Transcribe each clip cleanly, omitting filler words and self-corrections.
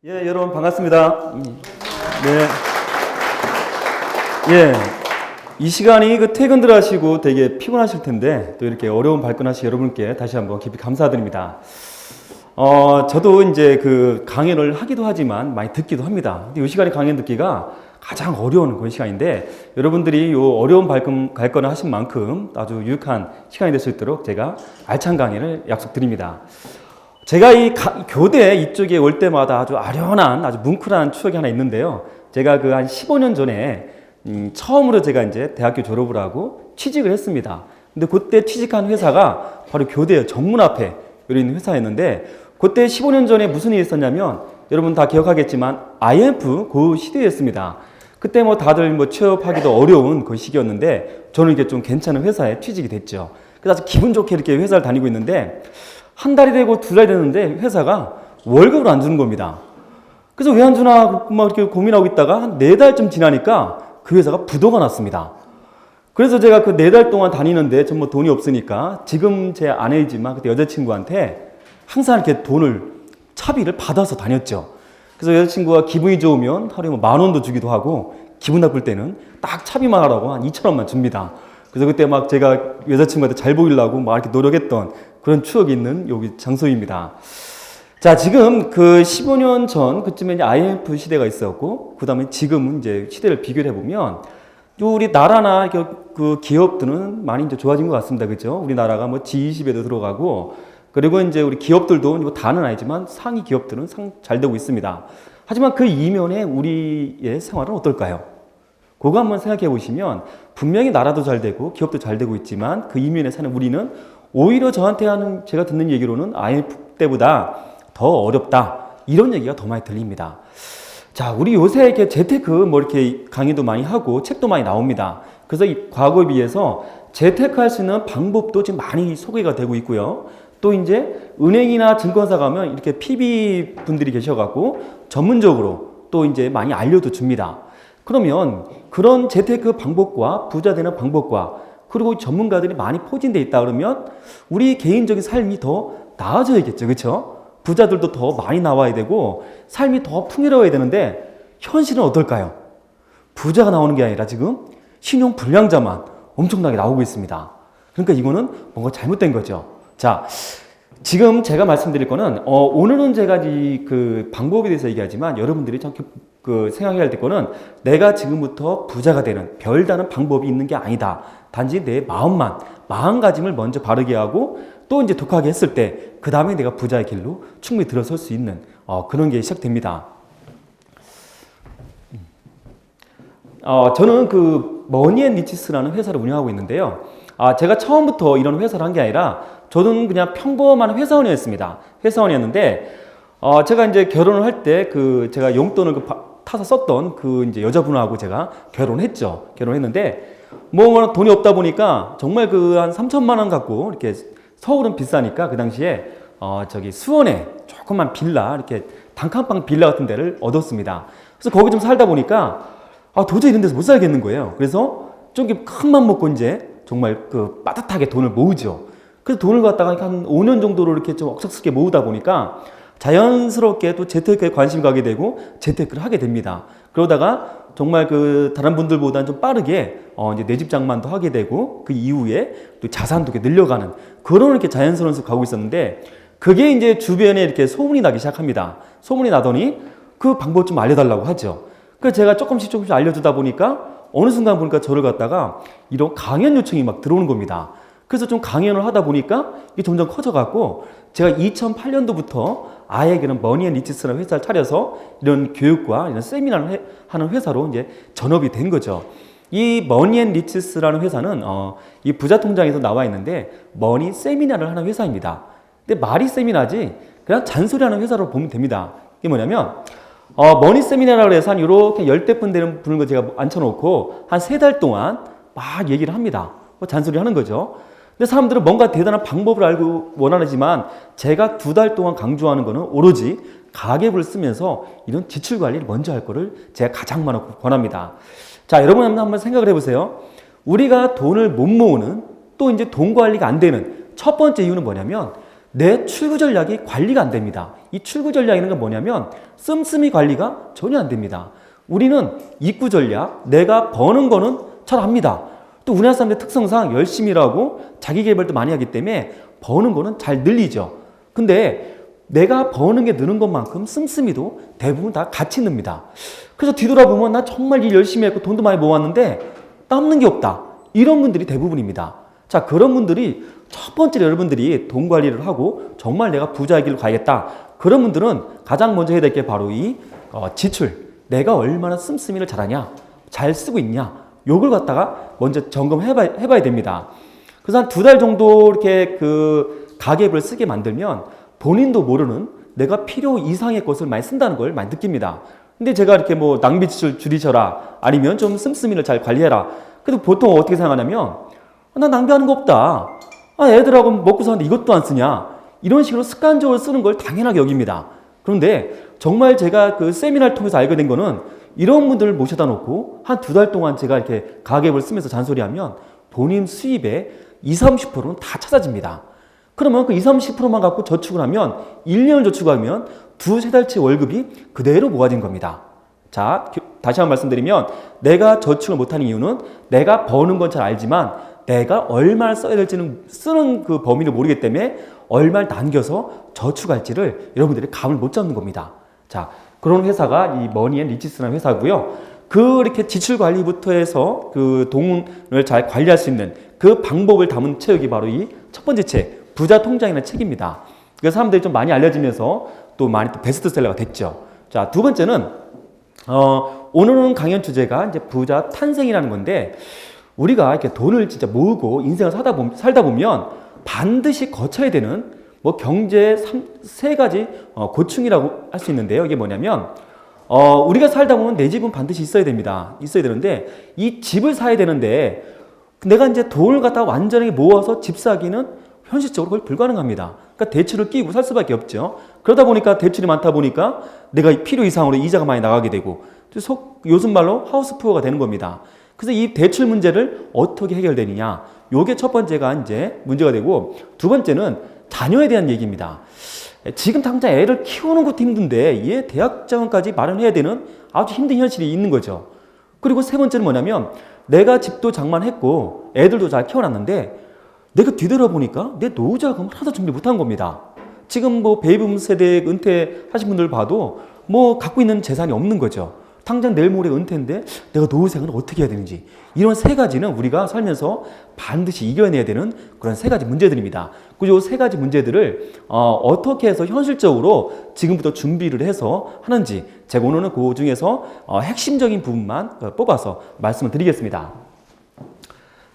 예, 여러분 반갑습니다. 네. 예. 이 시간이 퇴근들 하시고 되게 피곤하실 텐데 또 이렇게 어려운 발끈하신 여러분께 다시 한번 깊이 감사드립니다. 저도 이제 강연을 하기도 하지만 많이 듣기도 합니다. 근데 이 시간에 강연 듣기가 가장 어려운 그런 시간인데 여러분들이 이 어려운 발끈을 하신 만큼 아주 유익한 시간이 될 수 있도록 제가 알찬 강연을 약속드립니다. 제가 이 교대 이쪽에 올 때마다 아주 아련한, 아주 뭉클한 추억이 하나 있는데요. 제가 한 15년 전에 처음으로 제가 이제 대학교 졸업을 하고 취직을 했습니다. 근데 그때 취직한 회사가 바로 교대 정문 앞에 있는 회사였는데 그때 15년 전에 무슨 일이 있었냐면 여러분 다 기억하겠지만 IMF 그 시대였습니다. 그때 다들 취업하기도 어려운 그 시기였는데 저는 이게 좀 괜찮은 회사에 취직이 됐죠. 그래서 아주 기분 좋게 이렇게 회사를 다니고 있는데 한 달이 되고 두 달이 됐는데 회사가 월급을 안 주는 겁니다. 그래서 왜 안 주나 이렇게 고민하고 있다가 한 4달쯤 지나니까 그 회사가 부도가 났습니다. 그래서 제가 그 4달 동안 다니는데 전 돈이 없으니까 지금 제 아내이지만 그때 여자친구한테 항상 이렇게 차비를 받아서 다녔죠. 그래서 여자친구가 기분이 좋으면 하루에 10,000원도 주기도 하고 기분 나쁠 때는 딱 차비만 하라고 한 2,000원만 줍니다. 그래서 그때 제가 여자친구한테 잘 보이려고 이렇게 노력했던 그런 추억이 있는 여기 장소입니다. 자, 지금 15년 전 그쯤에 이제 IMF 시대가 있었고, 그 다음에 지금은 이제 시대를 비교를 해보면, 우리 나라나 기업들은 많이 이제 좋아진 것 같습니다. 그죠? 우리나라가 G20에도 들어가고, 그리고 이제 우리 기업들도 다는 아니지만 상위 기업들은 잘 되고 있습니다. 하지만 그 이면에 우리의 생활은 어떨까요? 그거 한번 생각해 보시면 분명히 나라도 잘 되고 기업도 잘 되고 있지만 그 이면에 사는 우리는 오히려 제가 듣는 얘기로는 IMF 때보다 더 어렵다. 이런 얘기가 더 많이 들립니다. 자, 우리 요새 이렇게 재테크 이렇게 강의도 많이 하고 책도 많이 나옵니다. 그래서 이 과거에 비해서 재테크할 수 있는 방법도 지금 많이 소개가 되고 있고요. 또 이제 은행이나 증권사 가면 이렇게 PB 분들이 계셔갖고 전문적으로 또 이제 많이 알려도 줍니다. 그러면 그런 재테크 방법과 부자 되는 방법과 그리고 전문가들이 많이 포진되어 있다 그러면 우리 개인적인 삶이 더 나아져야겠죠. 그렇죠? 부자들도 더 많이 나와야 되고 삶이 더 풍요로워야 되는데 현실은 어떨까요? 부자가 나오는 게 아니라 지금 신용 불량자만 엄청나게 나오고 있습니다. 그러니까 이거는 뭔가 잘못된 거죠. 자, 지금 제가 말씀드릴 거는 오늘은 제가 방법에 대해서 얘기하지만 여러분들이 참 생각해야 할 거는 내가 지금부터 부자가 되는 별다른 방법이 있는 게 아니다. 단지 내 마음가짐을 먼저 바르게 하고 또 이제 독하게 했을 때 그 다음에 내가 부자의 길로 충분히 들어설 수 있는 그런 게 시작됩니다. 저는 머니앤리치스라는 회사를 운영하고 있는데요. 제가 처음부터 이런 회사를 한 게 아니라 저는 그냥 평범한 회사원이었습니다. 회사원이었는데 제가 이제 결혼을 할 때 제가 용돈을 타서 썼던 이제 여자분하고 제가 결혼했죠. 결혼했는데 돈이 없다 보니까 정말 한 3,000만 원 갖고 이렇게 서울은 비싸니까 그 당시에 수원에 조그만 빌라 이렇게 단칸방 빌라 같은 데를 얻었습니다. 그래서 거기 좀 살다 보니까 도저히 이런 데서 못 살겠는 거예요. 그래서 좀 큰 맘 먹고 이제 정말 빠듯하게 돈을 모으죠. 그래서 돈을 갖다가 한 5년 정도로 이렇게 좀 억척스럽게 모으다 보니까 자연스럽게 또 재테크에 관심 가게 되고 재테크를 하게 됩니다. 그러다가 정말 다른 분들보다는 좀 빠르게 이제 내 집 장만도 하게 되고 그 이후에 또 자산도 이렇게 늘려가는 그런 이렇게 자연스러운 숲 가고 있었는데 그게 이제 주변에 이렇게 소문이 나기 시작합니다. 소문이 나더니 그 방법 좀 알려달라고 하죠. 그래서 제가 조금씩 알려주다 보니까 어느 순간 보니까 저를 갖다가 이런 강연 요청이 막 들어오는 겁니다. 그래서 좀 강연을 하다 보니까 이게 점점 커져갖고 제가 2008년도부터 아예 그런 머니앤리치스라는 회사를 차려서 이런 교육과 이런 세미나를 하는 회사로 이제 전업이 된 거죠. 이 머니앤리치스라는 회사는 이 부자통장에서 나와 있는데 머니 세미나를 하는 회사입니다. 근데 말이 세미나지 그냥 잔소리하는 회사로 보면 됩니다. 이게 뭐냐면 머니 세미나라고 해서 이렇게 10대분 되는 분을 제가 앉혀놓고 한 3달 동안 막 얘기를 합니다. 잔소리 하는 거죠. 근데 사람들은 뭔가 대단한 방법을 알고 원하지만 제가 2달 동안 강조하는 거는 오로지 가계부를 쓰면서 이런 지출 관리를 먼저 할 거를 제가 가장 많이 권합니다. 자, 여러분 한번 생각을 해보세요. 우리가 돈을 못 모으는 또 이제 돈 관리가 안 되는 첫 번째 이유는 뭐냐면 내 출구 전략이 관리가 안 됩니다. 이 출구 전략이라는 건 뭐냐면 씀씀이 관리가 전혀 안 됩니다. 우리는 입구 전략, 내가 버는 거는 잘 압니다. 또 우리나라 사람들의 특성상 열심히 일하고 자기 개발도 많이 하기 때문에 버는 거는 잘 늘리죠. 근데 내가 버는 게 느는 것만큼 씀씀이도 대부분 다 같이 늡니다. 그래서 뒤돌아보면 나 정말 일 열심히 했고 돈도 많이 모았는데 남는 게 없다. 이런 분들이 대부분입니다. 자, 그런 분들이 첫 번째로 여러분들이 돈 관리를 하고 정말 내가 부자의 길로 가야겠다. 그런 분들은 가장 먼저 해야 될 게 바로 이 지출. 내가 얼마나 씀씀이를 잘하냐, 잘 쓰고 있냐. 요걸 갖다가 먼저 점검해봐야 됩니다. 그래서 한 2달 정도 이렇게 그 가계부를 쓰게 만들면 본인도 모르는 내가 필요 이상의 것을 많이 쓴다는 걸 많이 느낍니다. 근데 제가 이렇게 뭐 낭비 지출 줄이셔라, 아니면 좀 씀씀이를 잘 관리해라. 그래도 보통 어떻게 생각하냐면 나 낭비하는 거 없다. 애들하고 먹고 사는데 이것도 안 쓰냐. 이런 식으로 습관적으로 쓰는 걸 당연하게 여깁니다. 그런데 정말 제가 그 세미나를 통해서 알게 된 거는 이런 분들을 모셔다 놓고 한 2달 동안 제가 이렇게 가계부를 쓰면서 잔소리하면 본인 수입의 20, 30%는 다 찾아집니다. 그러면 그 20, 30%만 갖고 저축을 하면 1년을 저축하면 2, 3달치 월급이 그대로 모아진 겁니다. 자, 다시 한번 말씀드리면 내가 저축을 못하는 이유는 내가 버는 건 잘 알지만 내가 얼마를 써야 될지는 쓰는 그 범위를 모르기 때문에 얼마를 남겨서 저축할지를 여러분들이 감을 못 잡는 겁니다. 자, 그런 회사가 이 머니앤리치스라는 회사고요. 이렇게 지출 관리부터 해서 그 돈을 잘 관리할 수 있는 그 방법을 담은 책이 바로 이 첫 번째 책, 부자 통장이라는 책입니다. 그래서 사람들이 좀 많이 알려지면서 또 많이 또 베스트셀러가 됐죠. 자, 두 번째는 오늘은 강연 주제가 이제 부자 탄생이라는 건데 우리가 이렇게 돈을 진짜 모으고 인생을 살다 보면 반드시 거쳐야 되는 뭐 경제 3가지 고충이라고 할 수 있는데요. 이게 뭐냐면 우리가 살다 보면 내 집은 반드시 있어야 됩니다. 있어야 되는데 이 집을 사야 되는데 내가 이제 돈을 갖다가 완전히 모아서 집 사기는 현실적으로 거의 불가능합니다. 그러니까 대출을 끼고 살 수밖에 없죠. 그러다 보니까 대출이 많다 보니까 내가 필요 이상으로 이자가 많이 나가게 되고 요즘 말로 하우스푸어가 되는 겁니다. 그래서 이 대출 문제를 어떻게 해결되느냐. 요게 첫 번째가 이제 문제가 되고 두 번째는 자녀에 대한 얘기입니다. 지금 당장 애를 키우는 것도 힘든데 얘 대학 자금까지 마련해야 되는 아주 힘든 현실이 있는 거죠. 그리고 세 번째는 뭐냐면 내가 집도 장만했고 애들도 잘 키워놨는데 내가 뒤돌아보니까 내 노후자금을 하나도 준비 못한 겁니다. 지금 뭐 베이비붐 세대 은퇴하신 분들 봐도 뭐 갖고 있는 재산이 없는 거죠. 당장 내일 모레 은퇴인데 내가 노후 생활을 어떻게 해야 되는지 이런 3가지는 우리가 살면서 반드시 이겨내야 되는 그런 3가지 문제들입니다. 그리고 이 3가지 문제들을 어떻게 해서 현실적으로 지금부터 준비를 해서 하는지 제가 오늘은 그 중에서 핵심적인 부분만 뽑아서 말씀을 드리겠습니다.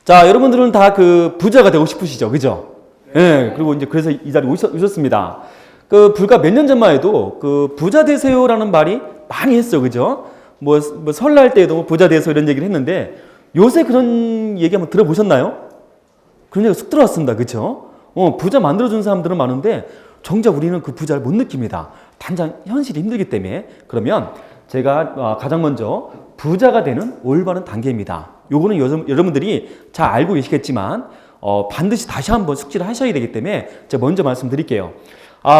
자, 여러분들은 다 그 부자가 되고 싶으시죠, 그죠? 네. 그리고 이제 그래서 이 자리에 오셨습니다. 그 불과 몇 년 전만 해도 그 부자 되세요라는 말이 많이 했어, 그죠? 뭐 설날 때에도 뭐 부자 되세요 이런 얘기를 했는데 요새 그런 얘기 한번 들어보셨나요? 그런 얘기가 쑥 들어왔습니다, 그죠? 부자 만들어준 사람들은 많은데 정작 우리는 그 부자를 못 느낍니다. 단장 현실이 힘들기 때문에. 그러면 제가 가장 먼저 부자가 되는 올바른 단계입니다. 요거는 여러분들이 잘 알고 계시겠지만 반드시 다시 한번 숙지를 하셔야 되기 때문에 제가 먼저 말씀드릴게요.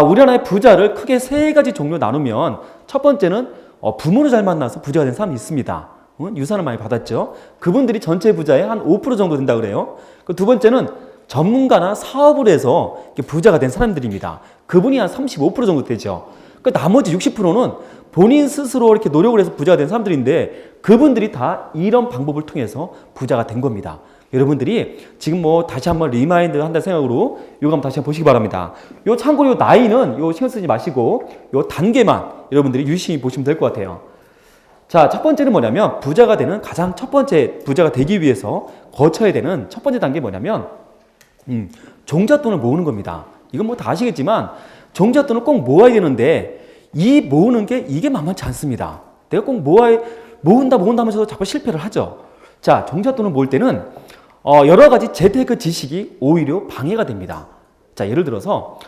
우리나라의 부자를 크게 3가지 종류로 나누면 첫 번째는 부모를 잘 만나서 부자가 된 사람이 있습니다. 유산을 많이 받았죠. 그분들이 전체 부자의 한 5% 정도 된다 그래요. 두 번째는 전문가나 사업을 해서 부자가 된 사람들입니다. 그분이 한 35% 정도 되죠. 나머지 60%는 본인 스스로 이렇게 노력을 해서 부자가 된 사람들인데 그분들이 다 이런 방법을 통해서 부자가 된 겁니다. 여러분들이 지금 뭐 다시 한번 리마인드 한다는 생각으로 이거 한번 다시 한번 보시기 바랍니다. 참고로 요 나이는 신경 쓰지 마시고 요 단계만 여러분들이 유심히 보시면 될 것 같아요. 자, 첫 번째는 뭐냐면 부자가 되는 가장 첫 번째 부자가 되기 위해서 거쳐야 되는 첫 번째 단계 뭐냐면 종잣돈을 모으는 겁니다. 이건 뭐 다 아시겠지만 종잣돈을 꼭 모아야 되는데 이 모으는 게 이게 만만치 않습니다. 내가 꼭 모은다 하면서도 자꾸 실패를 하죠. 자, 종잣돈을 모을 때는 여러 가지 재테크 지식이 오히려 방해가 됩니다. 자, 예를 들어서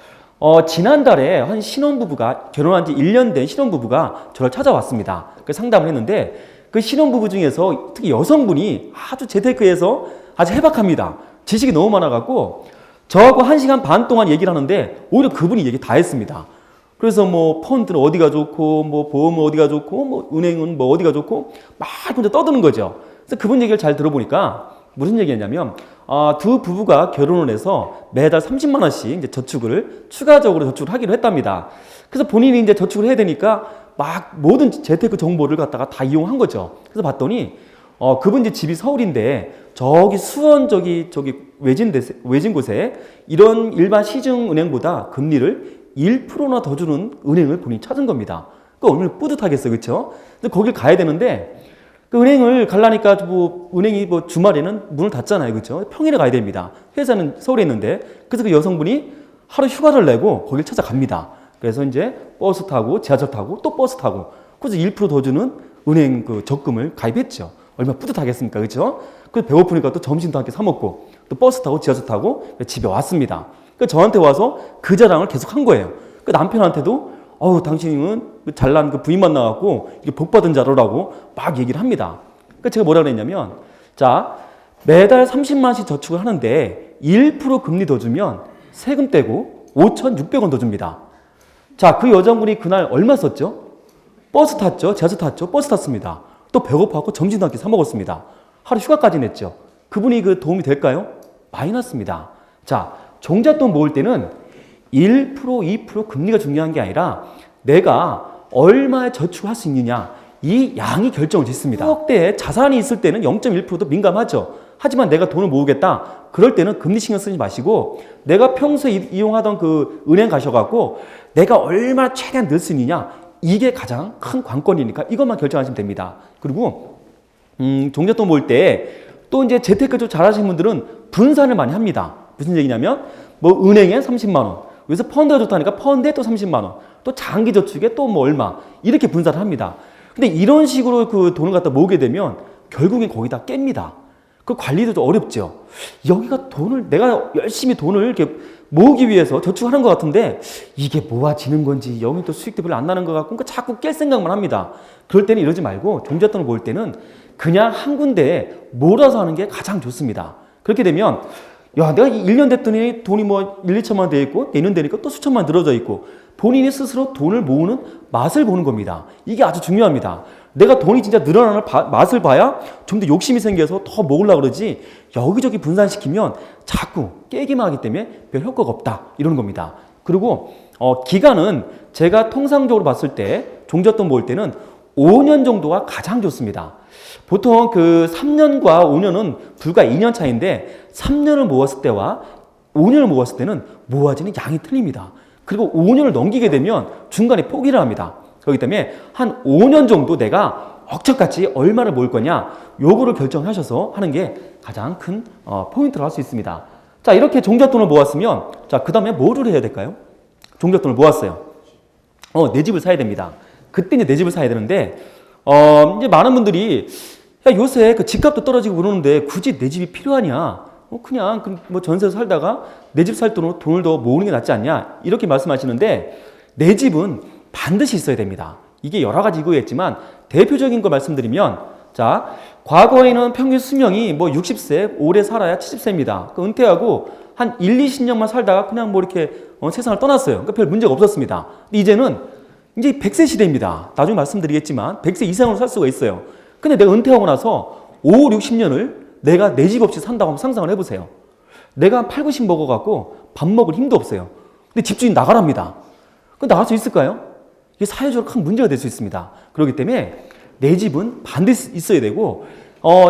지난달에 한 신혼부부가 결혼한 지 1년 된 신혼부부가 저를 찾아왔습니다. 그 상담을 했는데 그 신혼부부 중에서 특히 여성분이 아주 재테크에서 아주 해박합니다. 지식이 너무 많아갖고 저하고 1시간 반 동안 얘기를 하는데 오히려 그분이 얘기 다 했습니다. 그래서 뭐 펀드는 어디가 좋고 뭐 보험은 어디가 좋고 뭐 은행은 뭐 어디가 좋고 막 혼자 떠드는 거죠. 그래서 그분 얘기를 잘 들어보니까 무슨 얘기였냐면 두 부부가 결혼을 해서 매달 30만 원씩 이제 저축을 추가적으로 저축을 하기로 했답니다. 그래서 본인이 이제 저축을 해야 되니까 막 모든 재테크 정보를 갖다가 다 이용한 거죠. 그래서 봤더니 그분 이제 집이 서울인데 저기 수원 저기 외진 곳에 이런 일반 시중 은행보다 금리를 1%나 더 주는 은행을 본인이 찾은 겁니다. 그 얼마나 뿌듯하겠어요, 그렇죠? 근데 거길 가야 되는데 그 은행을 가려니까 뭐 은행이 뭐 주말에는 문을 닫잖아요, 그렇죠? 평일에 가야 됩니다. 회사는 서울에 있는데 그래서 그 여성분이 하루 휴가를 내고 거길 찾아갑니다. 그래서 이제 버스 타고 지하철 타고 또 버스 타고 그래서 1%더 주는 은행 그 적금을 가입했죠. 얼마나 뿌듯하겠습니까, 그렇죠? 그 배고프니까 또 점심도 함께 사 먹고 또 버스 타고 지하철 타고 집에 왔습니다. 그 저한테 와서 그 자랑을 계속 한 거예요. 그 남편한테도 당신은 잘난 그 부인 만나갖고 이게 복 받은 자로라고 막 얘기를 합니다. 그 제가 뭐라 그랬냐면, 자, 매달 30만 원씩 저축을 하는데 1% 금리 더 주면 세금 떼고 5,600원 더 줍니다. 자, 그 여자분이 그날 얼마 썼죠? 버스 탔죠? 지하철 탔죠? 버스 탔습니다. 또 배고파갖고 점심도 함께 사 먹었습니다. 하루 휴가까지 냈죠. 그분이 그 도움이 될까요? 마이너스입니다. 자, 종잣돈 모을 때는 1%, 2% 금리가 중요한 게 아니라 내가 얼마에 저축할 수 있느냐 이 양이 결정을 짓습니다. 수억대에 자산이 있을 때는 0.1%도 민감하죠. 하지만 내가 돈을 모으겠다. 그럴 때는 금리 신경 쓰지 마시고 내가 평소에 이용하던 그 은행 가셔갖고 내가 얼마 최대한 넣을 수 있느냐 이게 가장 큰 관건이니까 이것만 결정하시면 됩니다. 그리고 종잣돈 모을 때 또 이제 재테크 좀 잘하시는 분들은 분산을 많이 합니다. 무슨 얘기냐면 뭐 은행에 30만 원, 여기서 펀드가 좋다니까 펀드에 또 30만 원, 또 장기 저축에 또 뭐 얼마 이렇게 분산을 합니다. 근데 이런 식으로 그 돈을 갖다 모으게 되면 결국엔 거기다 깹니다. 그 관리도 좀 어렵죠. 여기가 내가 열심히 돈을 이렇게 모으기 위해서 저축하는 것 같은데 이게 모아지는 건지 여기 또 수익도 별로 안 나는 것 같고 그러니까 자꾸 깰 생각만 합니다. 그럴 때는 이러지 말고 종잣돈을 모을 때는 그냥 한 군데에 몰아서 하는 게 가장 좋습니다. 그렇게 되면 야, 내가 1년 됐더니 돈이 뭐 1, 2천만 원 돼 있고 내년 되니까 또 수천만 원 늘어져 있고 본인이 스스로 돈을 모으는 맛을 보는 겁니다. 이게 아주 중요합니다. 내가 돈이 진짜 늘어나는 맛을 봐야 좀 더 욕심이 생겨서 더 모으려고 그러지 여기저기 분산시키면 자꾸 깨기만 하기 때문에 별 효과가 없다 이러는 겁니다. 그리고 기간은 제가 통상적으로 봤을 때 종잣돈 모을 때는 5년 정도가 가장 좋습니다. 보통 그 3년과 5년은 불과 2년 차이인데 3년을 모았을 때와 5년을 모았을 때는 모아지는 양이 틀립니다. 그리고 5년을 넘기게 되면 중간에 포기를 합니다. 그렇기 때문에 한 5년 정도 내가 억척같이 얼마를 모을 거냐 요거를 결정하셔서 하는 게 가장 큰 포인트로 할 수 있습니다. 자, 이렇게 종잣돈을 모았으면 자, 그 다음에 뭐를 해야 될까요? 종잣돈을 모았어요. 내 집을 사야 됩니다. 그때 이제 내 집을 사야 되는데 이제 많은 분들이 야, 요새 그 집값도 떨어지고 그러는데 굳이 내 집이 필요하냐? 그냥 뭐 전세에서 살다가 내 집 살 돈을 더 모으는 게 낫지 않냐? 이렇게 말씀하시는데 내 집은 반드시 있어야 됩니다. 이게 여러 가지 이유가 있지만 대표적인 거 말씀드리면 자, 과거에는 평균 수명이 뭐 60세, 오래 살아야 70세입니다. 그 은퇴하고 한 1, 20년만 살다가 그냥 뭐 이렇게 세상을 떠났어요. 그러니까 별 문제가 없었습니다. 근데 이제는 이제 100세 시대입니다. 나중에 말씀드리겠지만 100세 이상으로 살 수가 있어요. 근데 내가 은퇴하고 나서 5, 60년을 내가 내 집 없이 산다고 한번 상상을 해보세요. 내가 한 8, 90 먹어갖고 밥 먹을 힘도 없어요. 근데 집주인 나가랍니다. 그럼 나갈 수 있을까요? 이게 사회적으로 큰 문제가 될 수 있습니다. 그렇기 때문에 내 집은 반드시 있어야 되고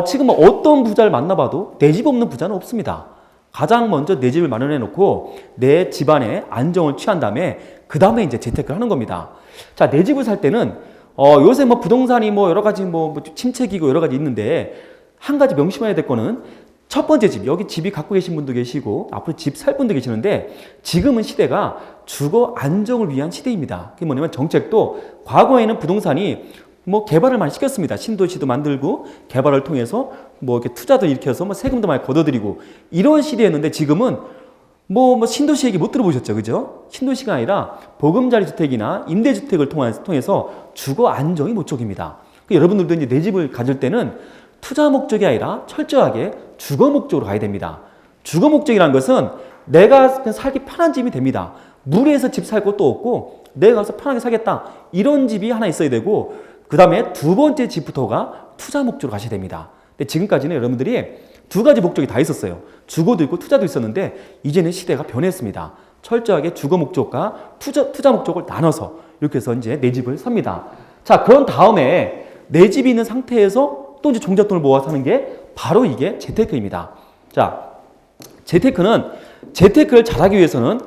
지금 어떤 부자를 만나봐도 내 집 없는 부자는 없습니다. 가장 먼저 내 집을 마련해 놓고 내 집안에 안정을 취한 다음에 그 다음에 이제 재테크를 하는 겁니다. 자, 내 집을 살 때는 요새 뭐 부동산이 뭐 여러 가지 뭐 침체기고 여러 가지 있는데 한 가지 명심해야 될 거는 첫 번째 집, 여기 집이 갖고 계신 분도 계시고 앞으로 집 살 분도 계시는데 지금은 시대가 주거 안정을 위한 시대입니다. 그게 뭐냐면 정책도 과거에는 부동산이 뭐 개발을 많이 시켰습니다. 신도시도 만들고 개발을 통해서 뭐 이렇게 투자도 일으켜서 뭐 세금도 많이 걷어들이고 이런 시대였는데 지금은 뭐 신도시 얘기 못 들어보셨죠, 그죠? 신도시가 아니라 보금자리 주택이나 임대주택을 통해서 주거 안정이 목적입니다. 여러분들도 이제 내 집을 가질 때는 투자 목적이 아니라 철저하게 주거 목적으로 가야 됩니다. 주거 목적이라는 것은 내가 그냥 살기 편한 집이 됩니다. 무리해서 집 살 것도 없고 내가 가서 편하게 살겠다. 이런 집이 하나 있어야 되고 그 다음에 두 번째 집부터가 투자 목적으로 가셔야 됩니다. 근데 지금까지는 여러분들이 두 가지 목적이 다 있었어요. 주거도 있고 투자도 있었는데 이제는 시대가 변했습니다. 철저하게 주거 목적과 투자 목적을 나눠서 이렇게 해서 이제 내 집을 삽니다. 자, 그런 다음에 내 집이 있는 상태에서 또 이제 종잣돈을 모아서 하는 게 바로 이게 재테크입니다. 자, 재테크를 잘하기 위해서는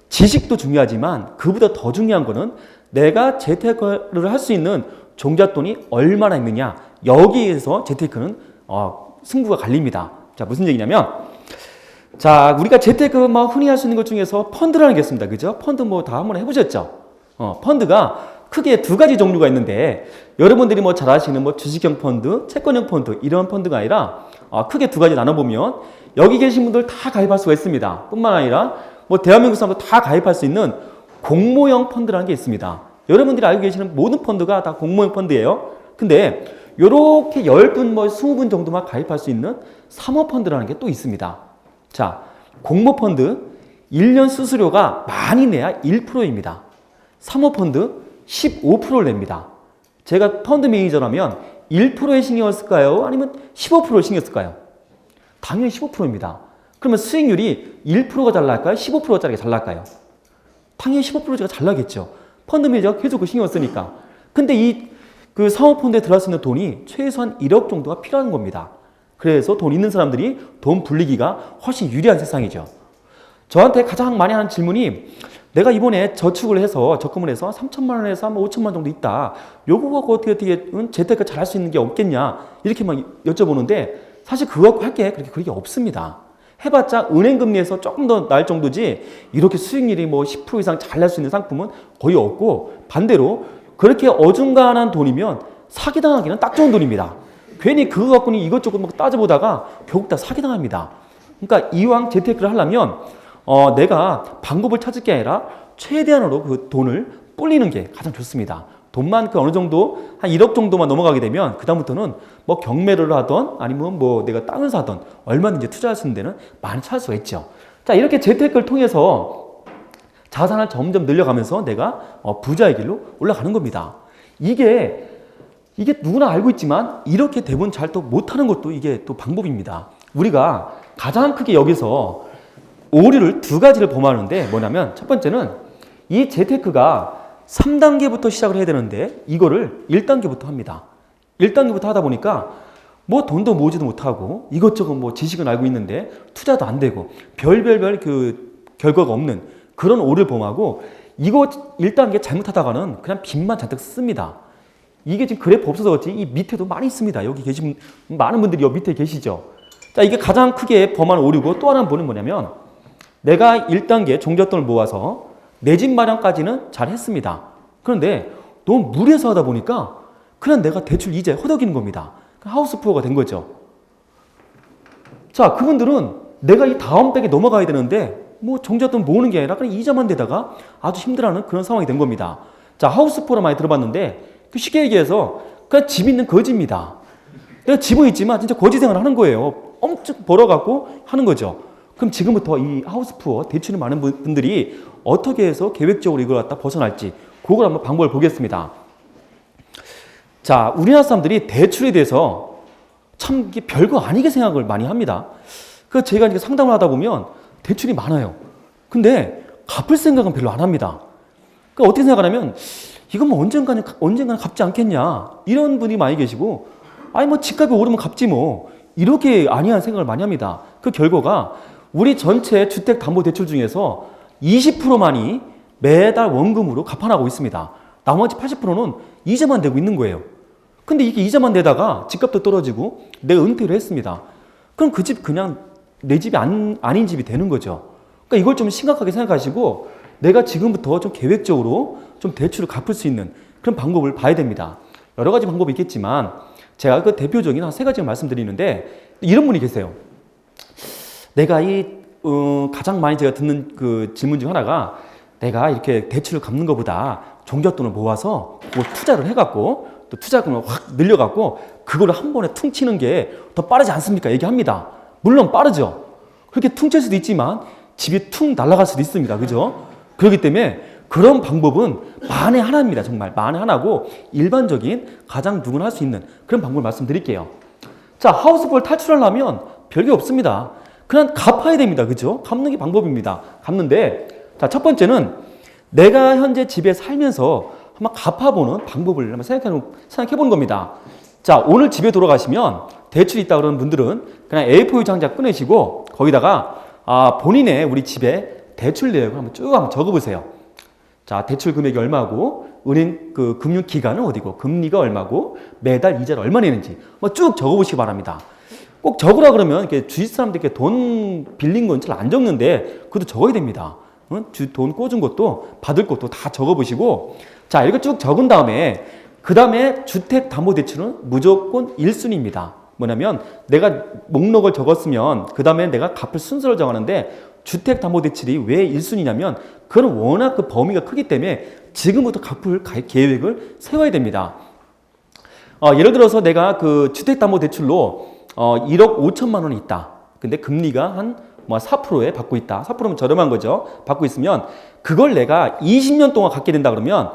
지식도 중요하지만 그보다 더 중요한 거는 내가 재테크를 할 수 있는 종잣돈이 얼마나 있느냐, 여기에서 재테크는 승부가 갈립니다. 자, 무슨 얘기냐면, 자, 우리가 재테크 흔히 할 수 있는 것 중에서 펀드라는 게 있습니다. 그죠? 펀드 다 한번 해보셨죠? 펀드가 크게 두 가지 종류가 있는데, 여러분들이 잘 아시는 주식형 펀드, 채권형 펀드, 이런 펀드가 아니라, 크게 두 가지 나눠보면, 여기 계신 분들 다 가입할 수가 있습니다. 뿐만 아니라, 대한민국 사람들 다 가입할 수 있는 공모형 펀드라는 게 있습니다. 여러분들이 알고 계시는 모든 펀드가 다 공모형 펀드예요. 근데 요렇게 10분, 20분 정도만 가입할 수 있는 사모펀드라는 게 또 있습니다. 자, 공모펀드 1년 수수료가 많이 내야 1%입니다. 사모펀드 15%를 냅니다. 제가 펀드 매니저라면 1%에 신경을 쓸까요? 아니면 15%에 신경 쓸까요? 당연히 15%입니다. 그러면 수익률이 1%가 잘 날까요? 15%짜리가 잘 날까요? 당연히 15%가 잘 나겠죠. 펀드 매니저가 계속 그 신경을 쓰니까. 근데 그 사모펀드에 들어갈 수 있는 돈이 최소한 1억 정도가 필요한 겁니다. 그래서 돈 있는 사람들이 돈 불리기가 훨씬 유리한 세상이죠. 저한테 가장 많이 하는 질문이 내가 이번에 적금을 해서 3천만 원에서 5천만 원 정도 있다. 요거 갖고 어떻게 재테크 잘 할 수 있는 게 없겠냐. 이렇게 여쭤보는데 사실 그거 갖고 할 게 그렇게 없습니다. 해봤자 은행금리에서 조금 더 날 정도지 이렇게 수익률이 10% 이상 잘 날 수 있는 상품은 거의 없고 반대로 그렇게 어중간한 돈이면 사기당하기는 딱 좋은 돈입니다. 괜히 그거 갖고는 이것저것 따져보다가 결국 다 사기당합니다. 그러니까 이왕 재테크를 하려면 내가 방법을 찾을 게 아니라 최대한으로 그 돈을 불리는 게 가장 좋습니다. 돈만 어느 정도 한 1억 정도만 넘어가게 되면 그 다음부터는 경매를 하던 아니면 내가 땅을 사던 얼마든지 투자할 수 있는 데는 많이 찾을 수가 있죠. 자, 이렇게 재테크를 통해서 자산을 점점 늘려가면서 내가 부자의 길로 올라가는 겁니다. 이게 누구나 알고 있지만 이렇게 대부분 잘 또 못하는 것도 이게 또 방법입니다. 우리가 가장 크게 여기서 오류를 두 가지를 범하는데 뭐냐면 첫 번째는 이 재테크가 3단계부터 시작을 해야 되는데 이거를 1단계부터 합니다. 1단계부터 하다 보니까 돈도 모으지도 못하고 이것저것 지식은 알고 있는데 투자도 안 되고 별별별 그 결과가 없는 그런 오류를 범하고 이거 1단계 잘못하다가는 그냥 빚만 잔뜩 씁니다. 이게 지금 그래프 없어서 그렇지 이 밑에도 많이 있습니다. 여기 계신 많은 분들이 여기 밑에 계시죠. 자, 이게 가장 크게 범한 오류고 또 하나는 뭐냐면 내가 1단계 종잣돈을 모아서 내 집 마련까지는 잘 했습니다. 그런데 너무 무리해서 하다 보니까 그냥 내가 대출 이자에 허덕이는 겁니다. 하우스푸어가 된 거죠. 자, 그분들은 내가 이 다음 단계 넘어가야 되는데 종잣돈 모으는 게 아니라 그냥 이자만 대다가 아주 힘들어하는 그런 상황이 된 겁니다. 자, 하우스푸어를 많이 들어봤는데 쉽게 얘기해서 그냥 집 있는 거지입니다. 내가 집은 있지만 진짜 거지 생활을 하는 거예요. 엄청 벌어갖고 하는 거죠. 그럼 지금부터 이 하우스푸어 대출이 많은 분들이 어떻게 해서 계획적으로 이걸 갖다 벗어날지 그걸 한번 방법을 보겠습니다. 자, 우리나라 사람들이 대출에 대해서 참 이게 별거 아니게 생각을 많이 합니다. 그래서 제가 이제 상담을 하다 보면 대출이 많아요. 근데 갚을 생각은 별로 안 합니다. 그러니까 어떻게 생각하냐면 이건 언젠가는 갚지 않겠냐 이런 분이 많이 계시고 아니 집값이 오르면 갚지 이렇게 아니한 생각을 많이 합니다. 그 결과가 우리 전체 주택담보대출 중에서 20%만이 매달 원금으로 갚아나가고 있습니다. 나머지 80%는 이자만 내고 있는 거예요. 근데 이게 이자만 내다가 집값도 떨어지고 내가 은퇴를 했습니다. 그럼 그 집 그냥 내 집이 아닌 집이 되는 거죠. 그러니까 이걸 좀 심각하게 생각하시고 내가 지금부터 좀 계획적으로 좀 대출을 갚을 수 있는 그런 방법을 봐야 됩니다. 여러 가지 방법이 있겠지만 제가 그 대표적인 한 3가지를 말씀드리는데 이런 분이 계세요. 내가 가장 많이 제가 듣는 그 질문 중 하나가 내가 이렇게 대출을 갚는 것보다 종잣돈을 모아서 투자를 해갖고 또 투자금을 확 늘려갖고 그거를 한 번에 퉁치는 게 더 빠르지 않습니까? 얘기합니다. 물론 빠르죠. 그렇게 퉁칠 수도 있지만 집이 툭 날아갈 수도 있습니다. 그죠? 그렇기 때문에 그런 방법은 만에 하나입니다. 정말 만에 하나고 일반적인 가장 누구나 할 수 있는 그런 방법을 말씀드릴게요. 자, 하우스볼 탈출하려면 별게 없습니다. 그냥 갚아야 됩니다. 그죠? 갚는 게 방법입니다. 갚는데, 자, 첫 번째는 내가 현재 집에 살면서 한번 갚아보는 방법을 한번 생각해보는 겁니다. 자, 오늘 집에 돌아가시면 대출이 있다 그러는 분들은 그냥 A4 장자 꺼내시고 거기다가 본인의 우리 집에 대출 내역을 한번 적어보세요. 자, 대출 금액이 얼마고, 은행 그 금융 기간은 어디고, 금리가 얼마고, 매달 이자를 얼마 내는지 뭐 쭉 적어보시기 바랍니다. 꼭 적으라 그러면 이렇게 주위 사람들께 돈 빌린 건 잘 안 적는데 그것도 적어야 됩니다. 돈 꽂은 것도 받을 것도 다 적어보시고, 자, 이렇게 쭉 적은 다음에 그 다음에 주택담보대출은 무조건 1순위입니다. 뭐냐면 내가 목록을 적었으면 그 다음에 내가 갚을 순서를 정하는데 주택담보대출이 왜 1순위냐면 그건 워낙 그 범위가 크기 때문에 지금부터 갚을 계획을 세워야 됩니다. 예를 들어서 내가 그 주택담보대출로 1억 5천만 원이 있다. 근데 금리가 한 4%에 받고 있다. 4%면 저렴한 거죠. 받고 있으면 그걸 내가 20년 동안 갚게 된다 그러면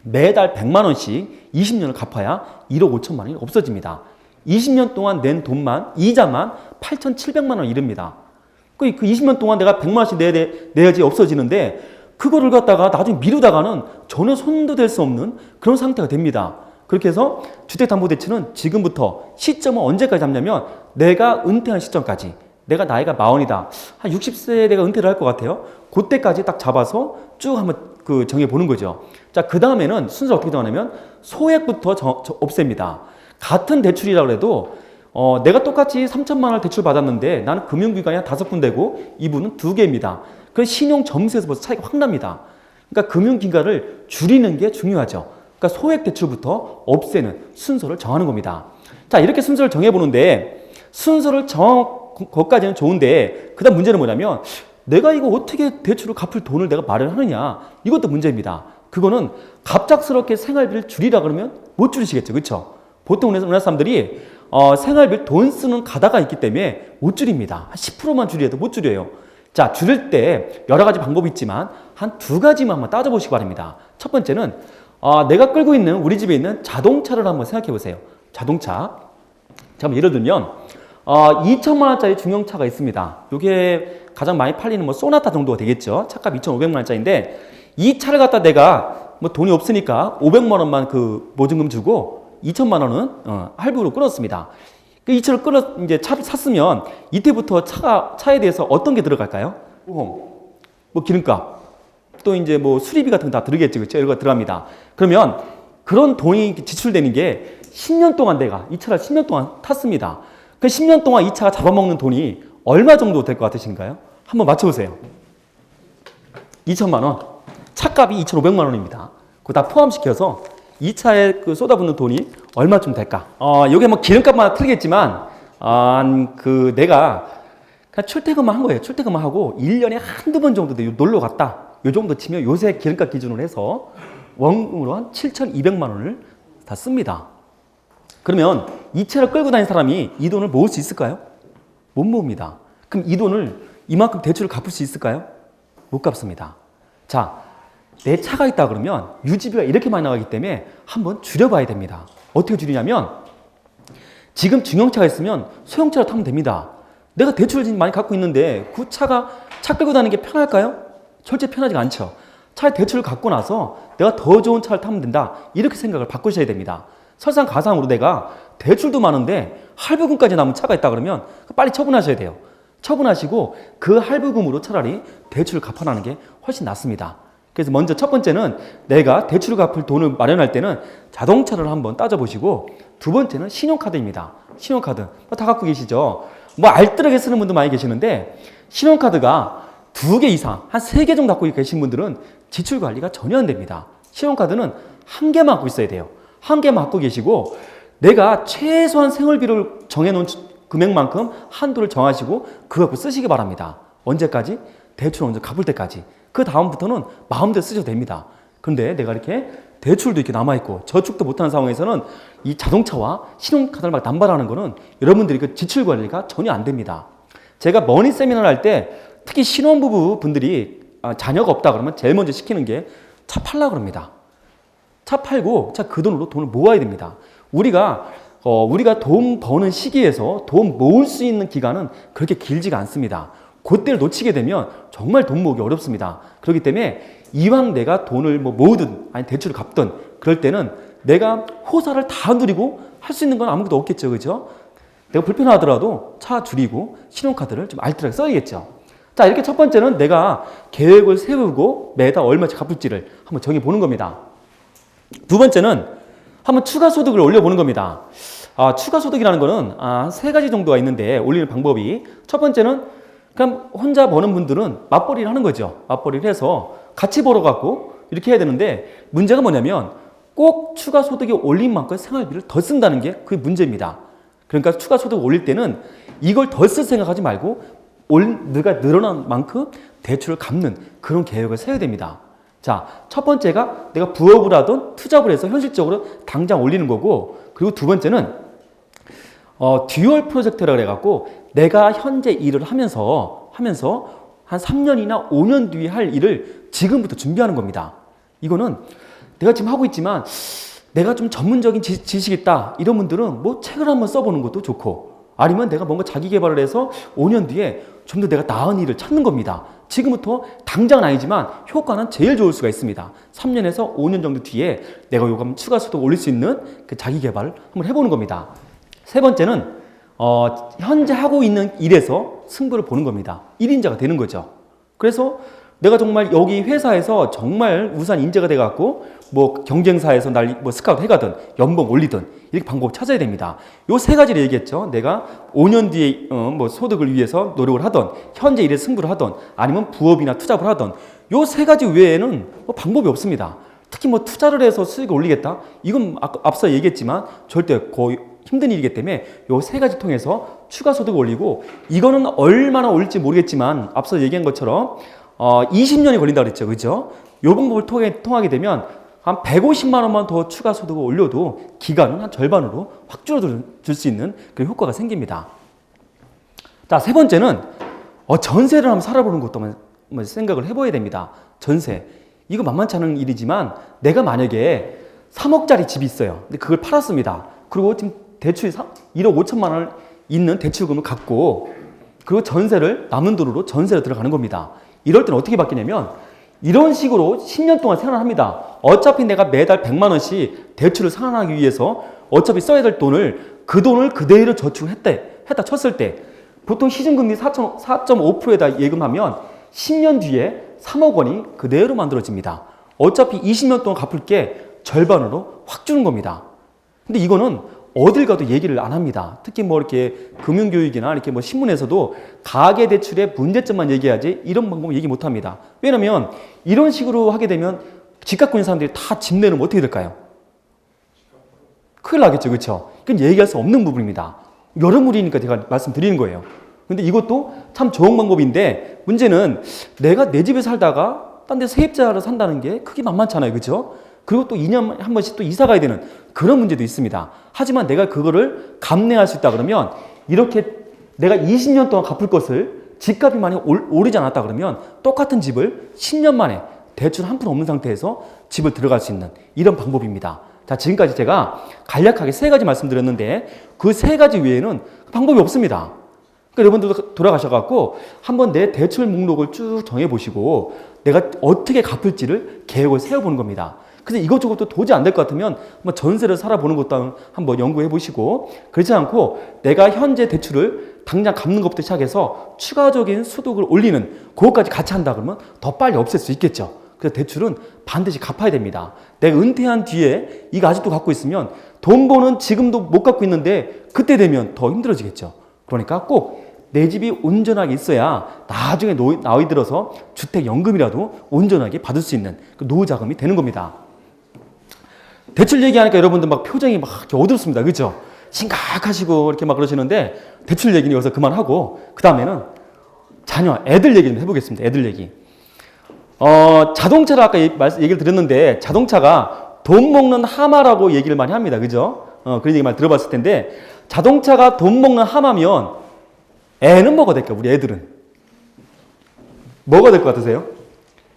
매달 100만 원씩 20년을 갚아야 1억 5천만 원이 없어집니다. 20년 동안 낸 돈만, 이자만 8,700만 원 이릅니다. 그 20년 동안 내가 100만 원씩 내야지 없어지는데 그거를 갖다가 나중에 미루다가는 전혀 손도 댈 수 없는 그런 상태가 됩니다. 그렇게 해서 주택담보대출은 지금부터 시점은 언제까지 잡냐면 내가 은퇴한 시점까지, 내가 나이가 40이다. 한 60세에 내가 은퇴를 할 것 같아요. 그때까지 딱 잡아서 쭉 한번 정해보는 거죠. 자, 그 다음에는 순서를 어떻게 정하냐면 소액부터 없앱니다. 같은 대출이라고 해도 내가 똑같이 3천만 원을 대출 받았는데 나는 금융기관이 한 5군데고 이분은 2개입니다. 그 신용 점수에서 벌써 차이가 확 납니다. 그러니까 금융기관을 줄이는 게 중요하죠. 그러니까 소액 대출부터 없애는 순서를 정하는 겁니다. 자, 이렇게 순서를 정해보는데 순서를 것까지는 좋은데 그 다음 문제는 뭐냐면 내가 이거 어떻게 대출을 갚을 돈을 내가 마련하느냐, 이것도 문제입니다. 그거는 갑작스럽게 생활비를 줄이라 그러면 못 줄이시겠죠. 그렇죠? 보통 우리나라 사람들이 생활비 돈 쓰는 가다가 있기 때문에 못 줄입니다. 한 10%만 줄여도 못 줄여요. 자, 줄일 때 여러 가지 방법이 있지만 한 2가지만 한번 따져보시기 바랍니다. 첫 번째는 내가 끌고 있는 우리 집에 있는 자동차를 한번 생각해 보세요. 자동차. 자, 예를 들면 2천만 원짜리 중형차가 있습니다. 이게 가장 많이 팔리는 소나타 정도가 되겠죠. 차값 2,500만 원짜리인데 이 차를 갖다 내가 돈이 없으니까 500만 원만 그 보증금 주고 2천만 원은 할부로 끊었습니다. 이 차를 이제 차를 샀으면 이때부터 차에 대해서 어떤 게 들어갈까요? 보험, 기름값, 또 이제 수리비 같은 거 다 들어겠죠. 그렇죠? 이런 거 들어갑니다. 그러면 그런 돈이 지출되는 게 10년 동안 내가 이 차를 10년 동안 탔습니다. 그 10년 동안 이 차가 잡아먹는 돈이 얼마 정도 될 것 같으신가요? 한번 맞춰보세요. 2천만 원. 차값이 2,500만 원입니다. 그거 다 포함시켜서 이 차에 쏟아붓는 돈이 얼마쯤 될까? 요게 기름값만 틀리겠지만, 내가 그냥 출퇴근만 한 거예요. 출퇴근만 하고 1년에 한두 번 정도 놀러 갔다. 요 정도 치면 요새 기름값 기준으로 해서 원금으로 한 7,200만 원을 다 씁니다. 그러면 이 차를 끌고 다니는 사람이 이 돈을 모을 수 있을까요? 못 모읍니다. 그럼 이 돈을 이만큼 대출을 갚을 수 있을까요? 못 갚습니다. 자, 내 차가 있다 그러면 유지비가 이렇게 많이 나가기 때문에 한번 줄여봐야 됩니다. 어떻게 줄이냐면 지금 중형차가 있으면 소형차를 타면 됩니다. 내가 대출을 많이 갖고 있는데 그 차 끌고 다니는 게 편할까요? 절대 편하지가 않죠. 차에 대출을 갖고 나서 내가 더 좋은 차를 타면 된다. 이렇게 생각을 바꾸셔야 됩니다. 설상가상으로 내가 대출도 많은데 할부금까지 남은 차가 있다 그러면 빨리 처분하셔야 돼요. 처분하시고 그 할부금으로 차라리 대출을 갚아나는 게 훨씬 낫습니다. 그래서 먼저 첫 번째는 내가 대출을 갚을 돈을 마련할 때는 자동차를 한번 따져보시고, 두 번째는 신용카드입니다. 신용카드 다 갖고 계시죠? 알뜰하게 쓰는 분도 많이 계시는데 신용카드가 2개 이상, 한 3개 정도 갖고 계신 분들은 지출 관리가 전혀 안 됩니다. 신용카드는 1개만 갖고 있어야 돼요. 1개만 갖고 계시고 내가 최소한 생활비를 정해놓은 금액만큼 한도를 정하시고 그거 갖고 쓰시기 바랍니다. 언제까지? 대출 먼저 갚을 때까지. 그 다음부터는 마음대로 쓰셔도 됩니다. 그런데 내가 이렇게 대출도 이렇게 남아있고 저축도 못하는 상황에서는 이 자동차와 신용카드를 남발하는 거는 여러분들이 그 지출 관리가 전혀 안 됩니다. 제가 머니 세미나를 할 때 특히 신혼부부 분들이 자녀가 없다 그러면 제일 먼저 시키는 게 차 팔라 그럽니다. 차 팔고 그 돈으로 돈을 모아야 됩니다. 우리가 돈 버는 시기에서 돈 모을 수 있는 기간은 그렇게 길지가 않습니다. 그때를 놓치게 되면 정말 돈 모으기 어렵습니다. 그렇기 때문에 이왕 내가 돈을 모으든 아니 대출을 갚든 그럴 때는 내가 호사를 다 누리고 할 수 있는 건 아무것도 없겠죠. 그죠? 내가 불편하더라도 차 줄이고 신용카드를 좀 알뜰하게 써야겠죠. 자, 이렇게 첫 번째는 내가 계획을 세우고 매달 얼마씩 갚을지를 한번 정해보는 겁니다. 두 번째는 한번 추가 소득을 올려보는 겁니다. 추가 소득이라는 거는 한 세 가지 정도가 있는데 올리는 방법이, 첫 번째는 그냥 혼자 버는 분들은 맞벌이를 하는 거죠. 맞벌이를 해서 같이 벌어갖고 이렇게 해야 되는데, 문제가 뭐냐면 꼭 추가 소득이 올린 만큼 생활비를 더 쓴다는 게 그게 문제입니다. 그러니까 추가 소득을 올릴 때는 이걸 더 쓸 생각하지 말고 내가 늘어난 만큼 대출을 갚는 그런 계획을 세워야 됩니다. 자, 첫 번째가 내가 부업을 하든 투잡을 해서 현실적으로 당장 올리는 거고, 그리고 두 번째는 듀얼 프로젝트라고 해갖고 내가 현재 일을 하면서 한 3년이나 5년 뒤에 할 일을 지금부터 준비하는 겁니다. 이거는 내가 지금 하고 있지만 내가 좀 전문적인 지식이 있다 이런 분들은 책을 한번 써보는 것도 좋고, 아니면 내가 뭔가 자기 개발을 해서 5년 뒤에 좀 더 내가 나은 일을 찾는 겁니다. 지금부터 당장은 아니지만 효과는 제일 좋을 수가 있습니다. 3년에서 5년 정도 뒤에 내가 요금 추가 소득 올릴 수 있는 그 자기 개발을 한번 해보는 겁니다. 세 번째는 현재 하고 있는 일에서 승부를 보는 겁니다. 1인자가 되는 거죠. 그래서 내가 정말 여기 회사에서 정말 우수한 인재가 돼갖고 경쟁사에서 날 스카우트 해가든 연봉 올리든 이렇게 방법을 찾아야 됩니다. 요 세 가지를 얘기했죠. 내가 5년 뒤에 소득을 위해서 노력을 하던, 현재 일에 승부를 하던, 아니면 부업이나 투잡을 하던, 요 세 가지 외에는 방법이 없습니다. 특히 투자를 해서 수익을 올리겠다? 이건 앞서 얘기했지만 절대 거의 힘든 일이기 때문에 요 세 가지 통해서 추가 소득을 올리고, 이거는 얼마나 올릴지 모르겠지만 앞서 얘기한 것처럼 20년이 걸린다 그랬죠. 그죠? 요 방법을 통하게 되면 한 150만 원만 더 추가 소득을 올려도 기간은 한 절반으로 확 줄어들 수 있는 그런 효과가 생깁니다. 자, 세 번째는 전세를 한번 살아보는 것도 한번 생각을 해봐야 됩니다. 전세. 이거 만만치 않은 일이지만 내가 만약에 3억짜리 집이 있어요. 근데 그걸 팔았습니다. 그리고 지금 대출이 1억 5천만 원 있는 대출금을 갖고, 그리고 전세를 남는 돈으로 전세를 들어가는 겁니다. 이럴 때는 어떻게 바뀌냐면 이런 식으로 10년 동안 생활을 합니다. 어차피 내가 매달 100만 원씩 대출을 상환하기 위해서 어차피 써야 될 돈을, 그 돈을 그대로 저축을 했다 쳤을 때 보통 시중금리 4.5%에다 예금하면 10년 뒤에 3억 원이 그대로 만들어집니다. 어차피 20년 동안 갚을 게 절반으로 확 주는 겁니다. 근데 이거는 어딜 가도 얘기를 안 합니다. 특히 이렇게 금융교육이나 이렇게 신문에서도 가계대출의 문제점만 얘기하지 이런 방법 얘기 못 합니다. 왜냐면 이런 식으로 하게 되면 집 갖고 있는 사람들이 다 집 내놓으면 어떻게 될까요? 큰일 나겠죠. 그렇죠? 그건 얘기할 수 없는 부분입니다. 여러물이니까 제가 말씀드리는 거예요. 근데 이것도 참 좋은 방법인데, 문제는 내가 내 집에 살다가 딴 데 세입자로 산다는 게 크게 만만찮아요. 그렇죠? 그리고 또 2년에 한 번씩 또 이사 가야 되는 그런 문제도 있습니다. 하지만 내가 그거를 감내할 수 있다 그러면, 이렇게 내가 20년 동안 갚을 것을 집값이 많이 오르지 않았다 그러면 똑같은 집을 10년 만에 대출 한 푼 없는 상태에서 집을 들어갈 수 있는 이런 방법입니다. 자, 지금까지 제가 간략하게 세 가지 말씀드렸는데 그 세 가지 외에는 방법이 없습니다. 그러니까 여러분들도 돌아가셔갖고 한번 내 대출 목록을 쭉 정해보시고 내가 어떻게 갚을지를 계획을 세워보는 겁니다. 그래서 이것저것도 도저히 안 될 것 같으면 한번 전세를 살아보는 것도 한번 연구해 보시고, 그렇지 않고 내가 현재 대출을 당장 갚는 것부터 시작해서 추가적인 소득을 올리는 그것까지 같이 한다 그러면 더 빨리 없앨 수 있겠죠. 그래서 대출은 반드시 갚아야 됩니다. 내가 은퇴한 뒤에 이거 아직도 갖고 있으면 돈 버는 지금도 못 갖고 있는데 그때 되면 더 힘들어지겠죠. 그러니까 꼭 내 집이 온전하게 있어야 나중에 나이 들어서 주택연금이라도 온전하게 받을 수 있는 그 노후 자금이 되는 겁니다. 대출 얘기하니까 여러분들 표정이 이렇게 어둡습니다. 그죠? 심각하시고 이렇게 그러시는데, 대출 얘기는 여기서 그만하고 그 다음에는 애들 얘기 좀 해보겠습니다. 애들 얘기. 자동차를 아까 얘기를 드렸는데, 자동차가 돈 먹는 하마라고 얘기를 많이 합니다. 그죠? 그런 얘기 많이 들어봤을 텐데, 자동차가 돈 먹는 하마면 애는 뭐가 될까? 우리 애들은 뭐가 될 것 같으세요?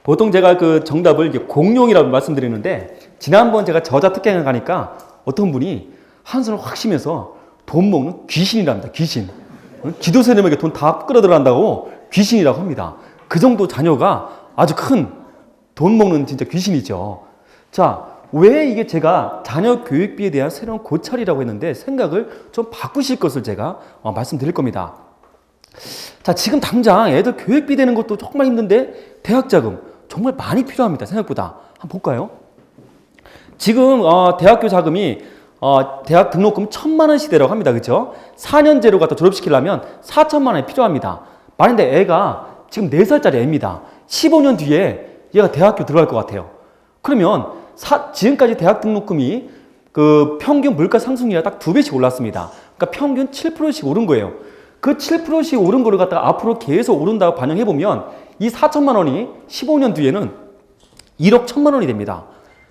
보통 제가 그 정답을 이게 공룡이라고 말씀드리는데, 지난번 제가 저자 특강을 가니까 어떤 분이 한숨을 확 쉬면서 돈 먹는 귀신이랍니다. 귀신. 기도 세님에게 돈 다 끌어들어간다고 귀신이라고 합니다. 그 정도 자녀가 아주 큰 돈 먹는 진짜 귀신이죠. 자, 왜 이게 제가 자녀 교육비에 대한 새로운 고찰이라고 했는데 생각을 좀 바꾸실 것을 제가 말씀드릴 겁니다. 자, 지금 당장 애들 교육비 되는 것도 정말 힘든데 대학 자금 정말 많이 필요합니다. 생각보다. 한번 볼까요? 지금 대학교 자금이 대학 등록금 1,000만 원 시대라고 합니다. 그렇죠? 4년제로 갖다 졸업시키려면 4천만 원이 필요합니다. 만약에 애가 지금 4살짜리 애입니다. 15년 뒤에 얘가 대학교 들어갈 것 같아요. 그러면 지금까지 대학 등록금이 그 평균 물가 상승률이 딱 2배씩 올랐습니다. 그러니까 평균 7%씩 오른 거예요. 그 7%씩 오른 거를 갖다가 앞으로 계속 오른다고 반영해보면 이 4천만 원이 15년 뒤에는 1억 1천만 원이 됩니다.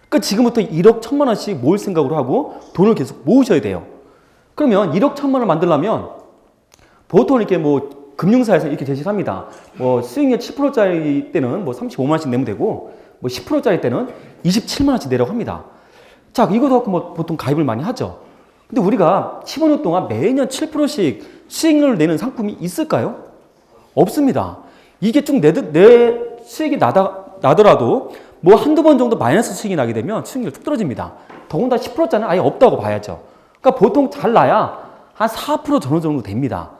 그러니까 지금부터 1억 1천만 원씩 모을 생각으로 하고 돈을 계속 모으셔야 돼요. 그러면 1억 1천만 원 만들려면 보통 이렇게 뭐 금융사에서 이렇게 제시를 합니다. 뭐 수익률 7%짜리 때는 뭐 35만 원씩 내면 되고 뭐 10%짜리 때는 27만 원씩 내라고 합니다. 자, 이거 갖고 뭐 보통 가입을 많이 하죠. 근데 우리가 15년 동안 매년 7%씩 수익률을 내는 상품이 있을까요? 없습니다. 이게 쭉 내 수익이 나더라도 뭐 한두 번 정도 마이너스 수익이 나게 되면 수익률이 쭉 떨어집니다. 더군다나 10%짜리는 아예 없다고 봐야죠. 그러니까 보통 잘 나야 한 4% 정도 됩니다.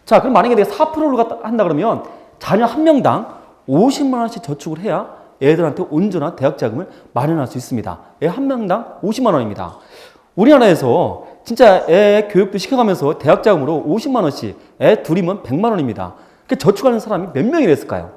자, 그럼 만약에 내가 4%를 한다 그러면 자녀 한 명당 50만 원씩 저축을 해야 애들한테 온전한 대학 자금을 마련할 수 있습니다. 애 한 명당 50만 원입니다. 우리나라에서 진짜 애 교육도 시켜가면서 대학 자금으로 50만 원씩 애 둘이면 100만 원입니다. 그 저축하는 사람이 몇 명이 됐을까요?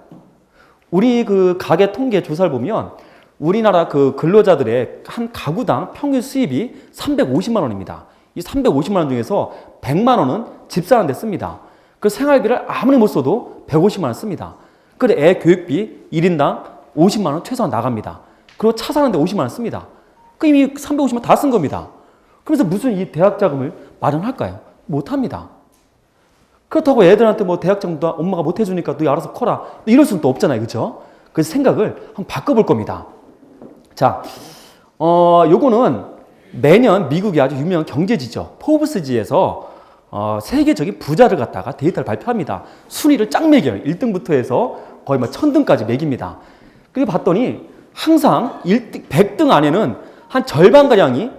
우리 그 가계 통계 조사를 보면 우리나라 그 근로자들의 한 가구당 평균 수입이 350만 원입니다. 이 350만 원 중에서 100만 원은 집 사는 데 씁니다. 그 생활비를 아무리 못 써도 150만 원 씁니다. 그래 애 교육비 1인당 50만 원 최소한 나갑니다. 그리고 차 사는데 50만 원 씁니다. 그 이미 350만 원 다 쓴 겁니다. 그래서 무슨 이 대학 자금을 마련할까요? 못합니다. 그렇다고 애들한테 뭐 대학 자금도 엄마가 못 해주니까 너 알아서 커라. 이럴 수는 또 없잖아요. 그렇죠? 그래서 생각을 한번 바꿔볼 겁니다. 자, 요거는 매년 미국의 아주 유명한 경제지죠. 포브스지에서 세계적인 부자를 갖다가 데이터를 발표합니다. 순위를 쫙 매겨요. 1등부터 해서 거의 뭐 1000등까지 매깁니다. 그래서 봤더니 항상 100등 안에는 한 절반가량이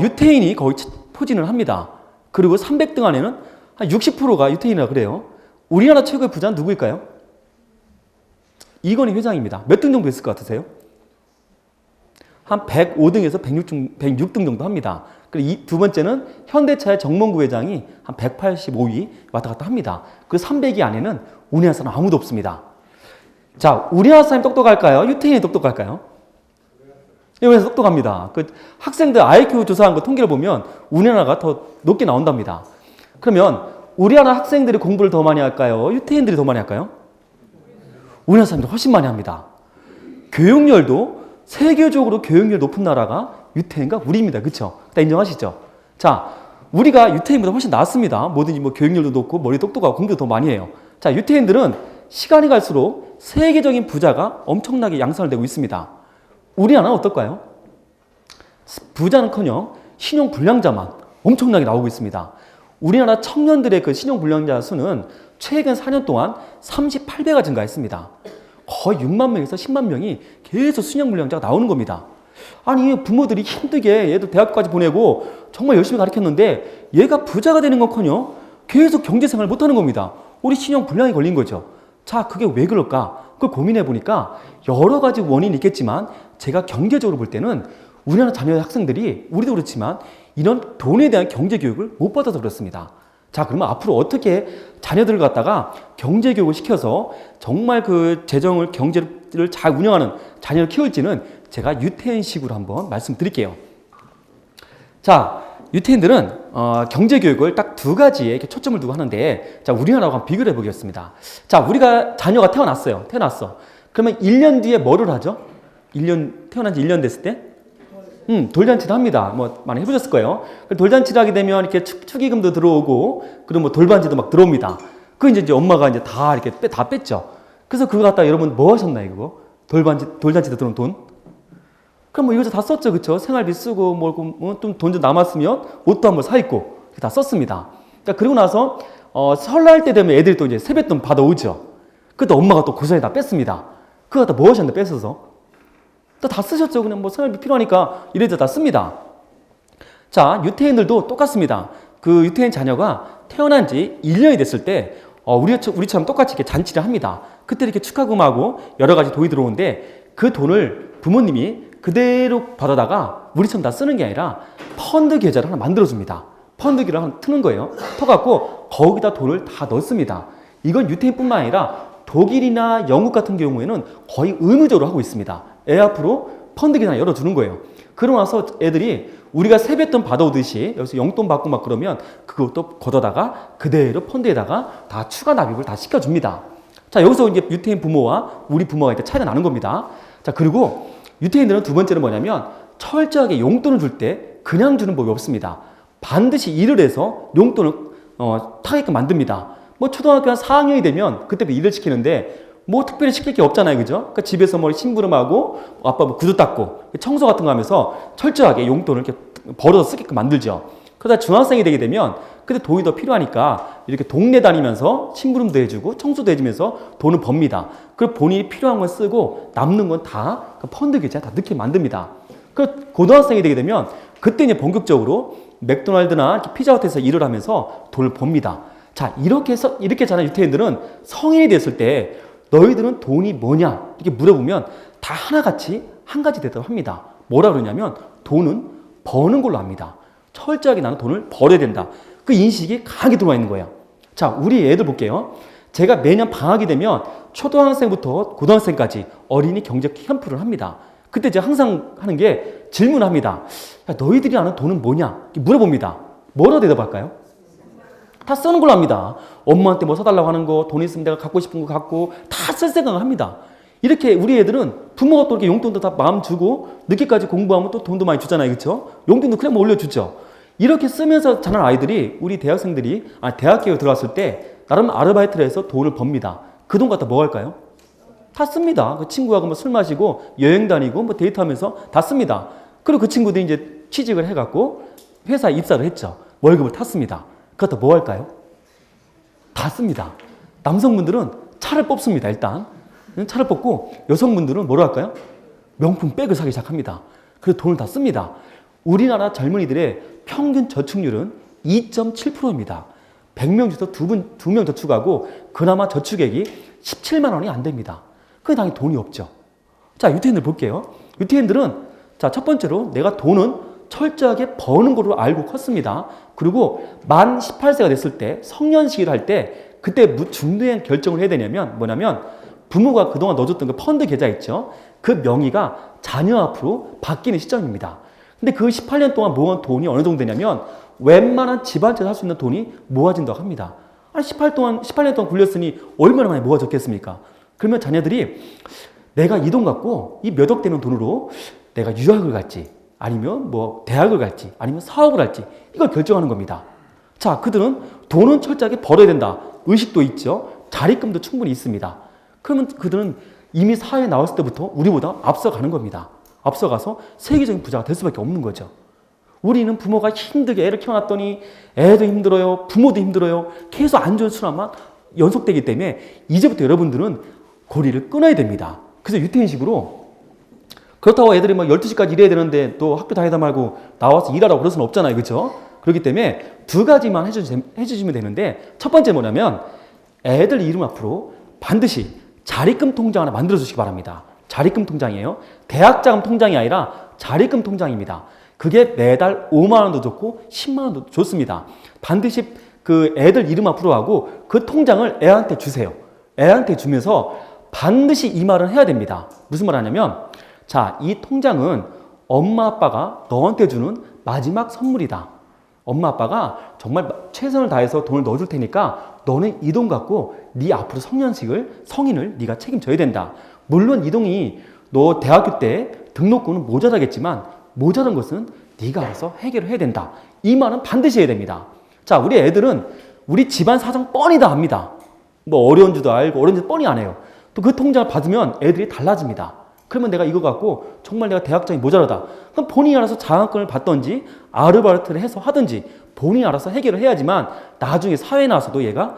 유태인이 거의 포진을 합니다. 그리고 300등 안에는 한 60%가 유태인이라 그래요. 우리나라 최고의 부자는 누구일까요? 이건희 회장입니다. 몇 등 정도 됐을 것 같으세요? 한 105등에서 106등 정도 합니다. 그리고 두 번째는 현대차의 정몽구 회장이 한 185위 왔다 갔다 합니다. 그 300위 안에는 우리나라 사람 아무도 없습니다. 자, 우리나라 사람이 똑똑할까요? 유태인이 똑똑할까요? 이거에서 똑똑합니다. 그 학생들 IQ 조사한 거 통계를 보면 우리나라가 더 높게 나온답니다. 그러면 우리나라 학생들이 공부를 더 많이 할까요? 유태인들이 더 많이 할까요? 우리나라 사람들이 훨씬 많이 합니다. 교육열도 세계적으로 교육열 높은 나라가 유태인과 우리입니다. 그렇죠? 다 인정하시죠? 자, 우리가 유태인보다 훨씬 낫습니다. 뭐든지 뭐 교육열도 높고 머리 똑똑하고 공부도 더 많이 해요. 자, 유태인들은 시간이 갈수록 세계적인 부자가 엄청나게 양산을 되고 있습니다. 우리나라는 어떨까요? 부자는커녕 신용불량자만 엄청나게 나오고 있습니다. 우리나라 청년들의 그 신용불량자 수는 최근 4년 동안 38배가 증가했습니다. 거의 6만 명에서 10만 명이 계속 신용불량자가 나오는 겁니다. 아니 부모들이 힘들게 얘도 대학까지 보내고 정말 열심히 가르쳤는데 얘가 부자가 되는 건커녕 계속 경제생활을 못하는 겁니다. 우리 신용불량이 걸린 거죠. 자, 그게 왜 그럴까? 그걸 고민해 보니까 여러 가지 원인이 있겠지만 제가 경제적으로 볼 때는 우리나라 자녀 학생들이 우리도 그렇지만 이런 돈에 대한 경제교육을 못 받아서 그렇습니다. 자, 그러면 앞으로 어떻게 자녀들을 갖다가 경제교육을 시켜서 정말 그 재정을 경제를 잘 운영하는 자녀를 키울지는 제가 유태인식으로 한번 말씀드릴게요. 자, 유태인들은 경제교육을 딱 두 가지에 이렇게 초점을 두고 하는데, 자, 우리나라하고 한번 비교를 해보겠습니다. 자, 우리가 자녀가 태어났어요. 그러면 1년 뒤에 뭐를 하죠? 태어난 지 1년 됐을 때? 돌잔치도 합니다. 뭐 많이 해보셨을 거예요. 돌잔치를 하게 되면 이렇게 축의금도 들어오고, 그리고 뭐 돌반지도 막 들어옵니다. 그 이제 엄마가 이제 다 이렇게 다 뺐죠. 그래서 그거 갖다 여러분 뭐 하셨나요, 그거? 돌잔치 때 들어온 돈? 그럼 뭐 이거 다 썼죠, 그쵸? 생활비 쓰고, 좀 돈 좀 남았으면 옷도 한번 사입고, 다 썼습니다. 자, 그리고 나서, 설날 때 되면 애들이 또 이제 세뱃돈 받아오죠. 그때 엄마가 또 고스란히 다 뺐습니다. 그거 갖다 뭐 하셨나, 뺏어서? 또 다 쓰셨죠. 그냥 뭐 생활비 필요하니까 이래저래 다 씁니다. 자, 유태인들도 똑같습니다. 그 유태인 자녀가 태어난 지 1년이 됐을 때, 우리처럼 똑같이 이렇게 잔치를 합니다. 그때 이렇게 축하금하고 여러 가지 돈이 들어오는데 그 돈을 부모님이 그대로 받아다가 우리처럼 다 쓰는 게 아니라 펀드 계좌를 하나 만들어줍니다. 펀드기를 하나 트는 거예요. 터갖고 거기다 돈을 다 넣습니다. 이건 유태인뿐만 아니라 독일이나 영국 같은 경우에는 거의 의무적으로 하고 있습니다. 애 앞으로 펀드 계좌 열어주는 거예요. 그러고 나서 애들이 우리가 세뱃돈 받아오듯이 여기서 용돈 받고 막 그러면 그것도 걷어다가 그대로 펀드에다가 다 추가 납입을 다 시켜줍니다. 자, 여기서 이제 유태인 부모와 우리 부모가 이제 차이가 나는 겁니다. 자, 그리고 유태인들은 두 번째는 뭐냐면 철저하게 용돈을 줄 때 그냥 주는 법이 없습니다. 반드시 일을 해서 용돈을 타게끔 만듭니다. 뭐 초등학교 한 4학년이 되면 그때부터 일을 시키는데 뭐 특별히 시킬 게 없잖아요, 그죠? 그러니까 집에서 뭐 심부름하고 아빠 뭐 구두 닦고 청소 같은 거 하면서 철저하게 용돈을 이렇게 벌어서 쓰게끔 만들죠. 그러다 중학생이 되게 되면 그때 돈이 더 필요하니까 이렇게 동네 다니면서 심부름도 해주고 청소도 해주면서 돈을 법니다. 그리고 본인이 필요한 건 쓰고 남는 건 다 펀드 계좌에 다 넣게 만듭니다. 그 고등학생이 되게 되면 그때 이제 본격적으로 맥도날드나 피자헛에서 일을 하면서 돈을 법니다. 자, 이렇게 자란 유태인들은 성인이 됐을 때 너희들은 돈이 뭐냐? 이렇게 물어보면 다 하나같이 한 가지 대답을 합니다. 뭐라 그러냐면 돈은 버는 걸로 합니다. 철저하게 나는 돈을 벌어야 된다. 그 인식이 강하게 들어와 있는 거예요. 자, 우리 애들 볼게요. 제가 매년 방학이 되면 초등학생부터 고등학생까지 어린이 경제 캠프를 합니다. 그때 제가 항상 하는 게 질문을 합니다. 야, 너희들이 아는 돈은 뭐냐? 이렇게 물어봅니다. 뭐라고 대답할까요? 다 쓰는 걸로 합니다. 엄마한테 뭐 사달라고 하는 거, 돈 있으면 내가 갖고 싶은 거 갖고 다 쓸 생각을 합니다. 이렇게 우리 애들은 부모가 또 이렇게 용돈도 다 마음 주고 늦게까지 공부하면 또 돈도 많이 주잖아요. 그렇죠? 용돈도 그냥 뭐 올려주죠. 이렇게 쓰면서 자란 아이들이 우리 대학생들이 대학교에 들어왔을 때 나름 아르바이트를 해서 돈을 법니다. 그 돈 갖다 뭐 할까요? 다 씁니다. 그 친구하고 뭐 술 마시고 여행 다니고 뭐 데이트하면서 다 씁니다. 그리고 그 친구들이 이제 취직을 해갖고 회사에 입사를 했죠. 월급을 탔습니다. 그것도 뭐 할까요? 다 씁니다. 남성분들은 차를 뽑습니다. 일단 차를 뽑고 여성분들은 뭐로 할까요? 명품 백을 사기 시작합니다. 그래서 돈을 다 씁니다. 우리나라 젊은이들의 평균 저축률은 2.7%입니다. 100명 중에서 2명 저축하고 그나마 저축액이 17만 원이 안 됩니다. 그게 당연히 돈이 없죠. 자, 유태인들 볼게요. 유태인들은 자, 첫 번째로 내가 돈은 철저하게 버는 걸로 알고 컸습니다. 그리고 만 18세가 됐을 때 성년식을 할 때 그때 중대한 결정을 해야 되냐면 뭐냐면 부모가 그동안 넣어줬던 그 펀드 계좌 있죠. 그 명의가 자녀 앞으로 바뀌는 시점입니다. 근데 그 18년 동안 모은 돈이 어느 정도 되냐면 웬만한 집안채 살 수 있는 돈이 모아진다고 합니다. 아니 18년 동안 굴렸으니 얼마나 많이 모아졌겠습니까? 그러면 자녀들이 내가 이 돈 갖고 이 몇 억 되는 돈으로 내가 유학을 갈지 아니면 뭐 대학을 갈지 아니면 사업을 할지 이걸 결정하는 겁니다. 자, 그들은 돈은 철저하게 벌어야 된다. 의식도 있죠. 자립금도 충분히 있습니다. 그러면 그들은 이미 사회에 나왔을 때부터 우리보다 앞서가는 겁니다. 앞서가서 세계적인 부자가 될 수밖에 없는 거죠. 우리는 부모가 힘들게 애를 키워놨더니 애도 힘들어요. 부모도 힘들어요. 계속 안 좋은 순환만 연속되기 때문에 이제부터 여러분들은 고리를 끊어야 됩니다. 그래서 유태인식으로 그렇다고 애들이 막 12시까지 일해야 되는데 또 학교 다니다 말고 나와서 일하라고 그럴 수는 없잖아요. 그렇죠? 그렇기 때문에 두 가지만 해주시면 되는데 첫 번째 뭐냐면 애들 이름 앞으로 반드시 자립금 통장 하나 만들어 주시기 바랍니다. 자립금 통장이에요. 대학자금 통장이 아니라 자립금 통장입니다. 그게 매달 5만 원도 좋고 10만 원도 좋습니다. 반드시 그 애들 이름 앞으로 하고 그 통장을 애한테 주세요. 애한테 주면서 반드시 이 말을 해야 됩니다. 무슨 말 하냐면 자, 이 통장은 엄마 아빠가 너한테 주는 마지막 선물이다. 엄마 아빠가 정말 최선을 다해서 돈을 넣어줄 테니까 너는 이 돈 갖고 네 앞으로 성인을 네가 책임져야 된다. 물론 이 돈이 너 대학교 때 등록금은 모자라겠지만 모자란 것은 네가 알아서 해결을 해야 된다. 이 말은 반드시 해야 됩니다. 자, 우리 애들은 우리 집안 사정 뻔히 다 압니다. 뭐 어려운 줄도 알고 어려운 줄 뻔히 안 해요. 또 그 통장을 받으면 애들이 달라집니다. 그러면 내가 이거 갖고 정말 내가 대학장이 모자라다. 그럼 본인이 알아서 장학금을 받던지 아르바이트를 해서 하든지 본인이 알아서 해결을 해야지만 나중에 사회에 나와서도 얘가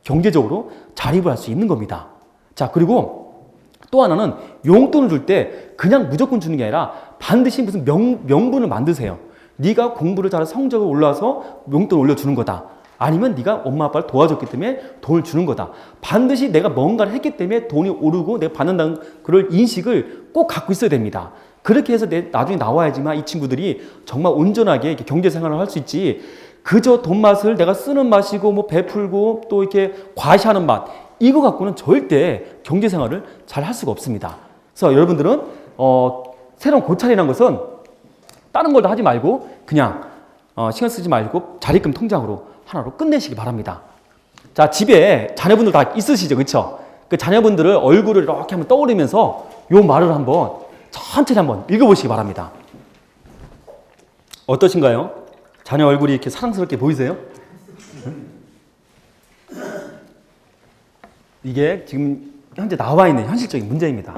경제적으로 자립을 할 수 있는 겁니다. 자, 그리고 또 하나는 용돈을 줄 때 그냥 무조건 주는 게 아니라 반드시 무슨 명분을 만드세요. 네가 공부를 잘해서 성적을 올라서 용돈을 올려주는 거다. 아니면 네가 엄마 아빠를 도와줬기 때문에 돈을 주는 거다. 반드시 내가 뭔가를 했기 때문에 돈이 오르고 내가 받는다는 그런 인식을 꼭 갖고 있어야 됩니다. 그렇게 해서 나중에 나와야지만 이 친구들이 정말 온전하게 이렇게 경제 생활을 할 수 있지. 그저 돈 맛을 내가 쓰는 맛이고 뭐 베풀고 또 이렇게 과시하는 맛, 이거 갖고는 절대 경제 생활을 잘 할 수가 없습니다. 그래서 여러분들은 새로운 고찰이라는 것은 다른 걸 다 하지 말고 그냥 신경 쓰지 말고 자립금 통장으로 하나로 끝내시기 바랍니다. 자, 집에 자녀분들 다 있으시죠, 그렇죠? 그 자녀분들을 얼굴을 이렇게 한번 떠올리면서 요 말을 한번 천천히 한번 읽어보시기 바랍니다. 어떠신가요? 자녀 얼굴이 이렇게 사랑스럽게 보이세요? 이게 지금 현재 나와 있는 현실적인 문제입니다.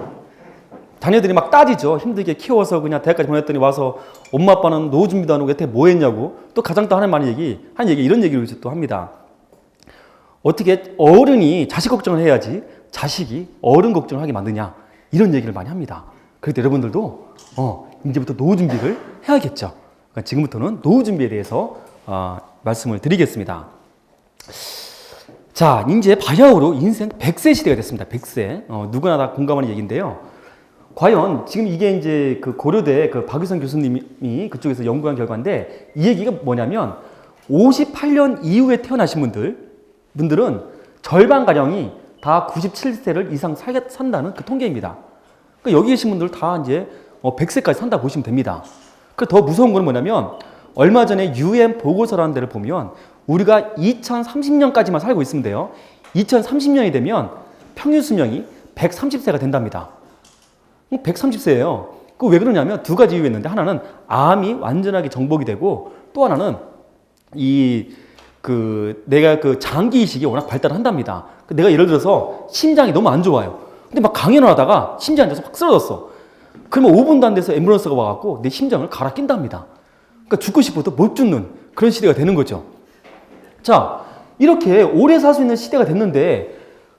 자녀들이 막 따지죠. 힘들게 키워서 그냥 대학까지 보냈더니 와서 엄마 아빠는 노후 준비도 안 하고 여태 뭐 했냐고. 또 가장 또 하는 얘기 이런 얘기를 또 합니다. 어떻게 어른이 자식 걱정을 해야지 자식이 어른 걱정을 하게 만드냐, 이런 얘기를 많이 합니다. 그래도 여러분들도 이제부터 노후 준비를 해야겠죠. 그러니까 지금부터는 노후 준비에 대해서 말씀을 드리겠습니다. 자, 이제 바야흐로 인생 100세 시대가 됐습니다. 100세. 누구나 다 공감하는 얘기인데요. 과연 지금 이게 이제 그 고려대 그 박유선 교수님이 그쪽에서 연구한 결과인데, 이 얘기가 뭐냐면 58년 이후에 태어나신 분들은 절반 가량이 다 97세를 이상 산다는 그 통계입니다. 그러니까 여기 계신 분들 다 이제 100세까지 산다 보시면 됩니다. 그 더 무서운 건 뭐냐면 얼마 전에 UN 보고서라는 데를 보면 우리가 2030년까지만 살고 있으면 돼요. 2030년이 되면 평균 수명이 130세가 된답니다. 130세예요. 그 왜 그러냐면 두 가지 이유가 있는데, 하나는 암이 완전하게 정복이 되고, 또 하나는 내가 그 장기 이식이 워낙 발달한답니다. 내가 예를 들어서 심장이 너무 안 좋아요. 근데 막 강연을 하다가 심장이 안 좋아서 확 쓰러졌어. 그러면 5분도 안 돼서 앰뷸런스가 와갖고 내 심장을 갈아 낀답니다. 그러니까 죽고 싶어도 못 죽는 그런 시대가 되는 거죠. 자, 이렇게 오래 살 수 있는 시대가 됐는데,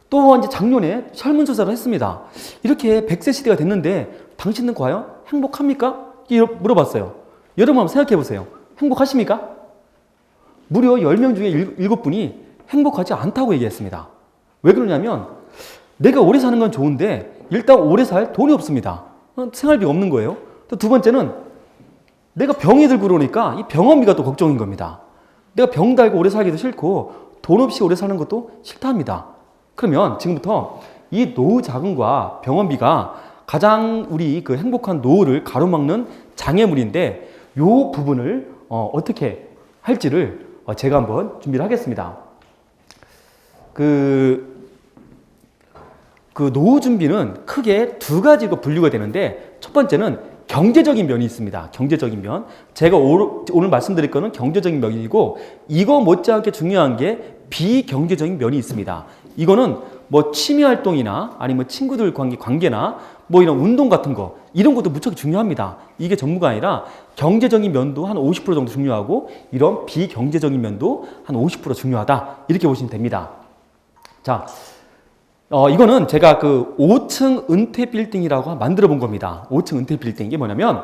또 이제 작년에 설문조사를 했습니다. 이렇게 100세 시대가 됐는데 당신은 과연 행복합니까? 물어봤어요. 여러분 한번 생각해 보세요. 행복하십니까? 무려 10명 중에 7분이 행복하지 않다고 얘기했습니다. 왜 그러냐면 내가 오래 사는 건 좋은데 일단 오래 살 돈이 없습니다. 생활비가 없는 거예요. 또 두 번째는 내가 병이 들고 그러니까 이 병원비가 또 걱정인 겁니다. 내가 병 달고 오래 살기도 싫고 돈 없이 오래 사는 것도 싫다 합니다. 그러면 지금부터 이 노후 자금과 병원비가 가장 우리 그 행복한 노후를 가로막는 장애물인데, 이 부분을 어떻게 할지를 제가 한번 준비를 하겠습니다. 그 노후 준비는 크게 두 가지로 분류가 되는데, 첫 번째는 경제적인 면이 있습니다. 경제적인 면. 제가 오늘 말씀드릴 거는 경제적인 면이고, 이거 못지않게 중요한 게 비경제적인 면이 있습니다. 이거는 뭐 취미 활동이나 아니면 친구들 관계나 뭐 이런 운동 같은 거, 이런 것도 무척 중요합니다. 이게 전부가 아니라 경제적인 면도 한 50% 정도 중요하고 이런 비경제적인 면도 한 50% 중요하다, 이렇게 보시면 됩니다. 자, 이거는 제가 그 5층 은퇴 빌딩이라고 만들어 본 겁니다. 5층 은퇴 빌딩. 이게 뭐냐면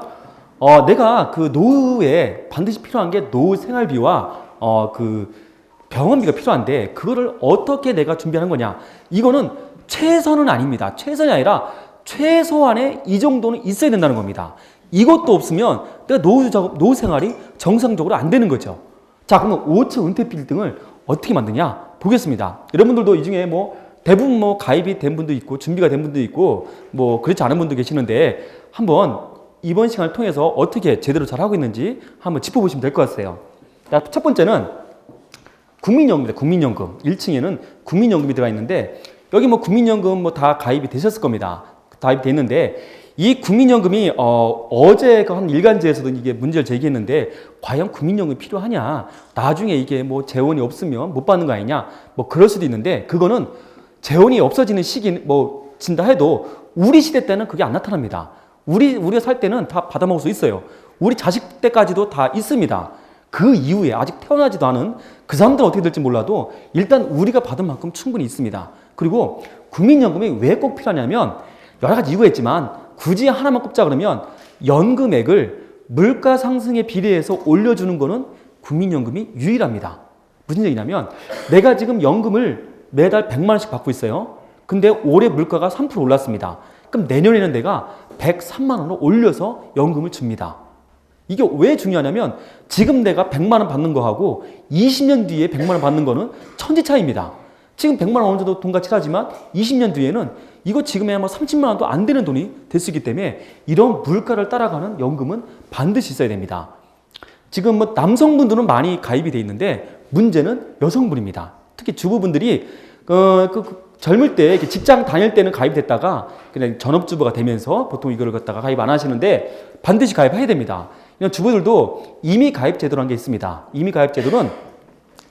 내가 그 노후에 반드시 필요한 게 노후 생활비와 그 병원비가 필요한데, 그거를 어떻게 내가 준비하는 거냐. 이거는 최선은 아닙니다. 최선이 아니라 최소한의 이 정도는 있어야 된다는 겁니다. 이것도 없으면 내가 노후 생활이 정상적으로 안 되는 거죠. 자, 그럼 5층 은퇴 빌딩을 어떻게 만드냐 보겠습니다. 여러분들도 이 중에 뭐 대부분 뭐 가입이 된 분도 있고 준비가 된 분도 있고 뭐 그렇지 않은 분도 계시는데, 한번 이번 시간을 통해서 어떻게 제대로 잘 하고 있는지 한번 짚어보시면 될 것 같아요. 자, 첫 번째는 국민연금입니다. 국민연금. 1층에는 국민연금이 들어가 있는데, 여기 뭐 국민연금 뭐 다 가입이 되셨을 겁니다. 가입이 됐는데, 이 국민연금이 어제 한 일간지에서도 이게 문제를 제기했는데, 과연 국민연금이 필요하냐? 나중에 이게 뭐 재원이 없으면 못 받는 거 아니냐? 뭐 그럴 수도 있는데, 그거는 재원이 없어지는 시기, 뭐 진다 해도 우리 시대 때는 그게 안 나타납니다. 우리가 살 때는 다 받아먹을 수 있어요. 우리 자식 때까지도 다 있습니다. 그 이후에 아직 태어나지도 않은 그 사람들은 어떻게 될지 몰라도 일단 우리가 받은 만큼 충분히 있습니다. 그리고 국민연금이 왜 꼭 필요하냐면 여러 가지 이유가 있지만 굳이 하나만 꼽자 그러면 연금액을 물가 상승에 비례해서 올려주는 거는 국민연금이 유일합니다. 무슨 얘기냐면 내가 지금 연금을 매달 100만 원씩 받고 있어요. 근데 올해 물가가 3% 올랐습니다. 그럼 내년에는 내가 103만 원을 올려서 연금을 줍니다. 이게 왜 중요하냐면 지금 내가 100만 원 받는 거하고 20년 뒤에 100만 원 받는 거는 천지 차이입니다. 지금 100만 원 어느 정도 돈과 칠하지만 20년 뒤에는 이거 지금에 아마 30만 원도 안 되는 돈이 될 수 있기 때문에 이런 물가를 따라가는 연금은 반드시 있어야 됩니다. 지금 뭐 남성분들은 많이 가입이 돼 있는데 문제는 여성분입니다. 특히 주부분들이 젊을 때 직장 다닐 때는 가입됐다가 그냥 전업주부가 되면서 보통 이걸 갖다가 가입 안 하시는데 반드시 가입해야 됩니다. 이런 주부들도 이미 가입 제도라는 게 있습니다. 이미 가입 제도는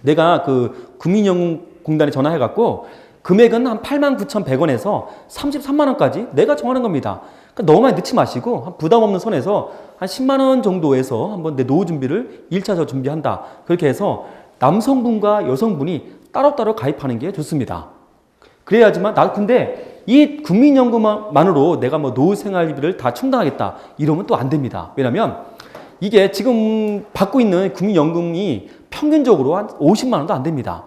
내가 그 국민연금공단에 전화해갖고 금액은 한 89,100원에서 33만 원까지 내가 정하는 겁니다. 그러니까 너무 많이 넣지 마시고 한 부담 없는 선에서 한 10만 원 정도에서 한번 내 노후 준비를 1차적으로 준비한다. 그렇게 해서 남성분과 여성분이 따로따로 가입하는 게 좋습니다. 그래야지만 근데 이 국민연금만으로 내가 뭐 노후 생활비를 다 충당하겠다 이러면 또 안 됩니다. 왜냐면 이게 지금 받고 있는 국민연금이 평균적으로 한 50만 원도 안 됩니다.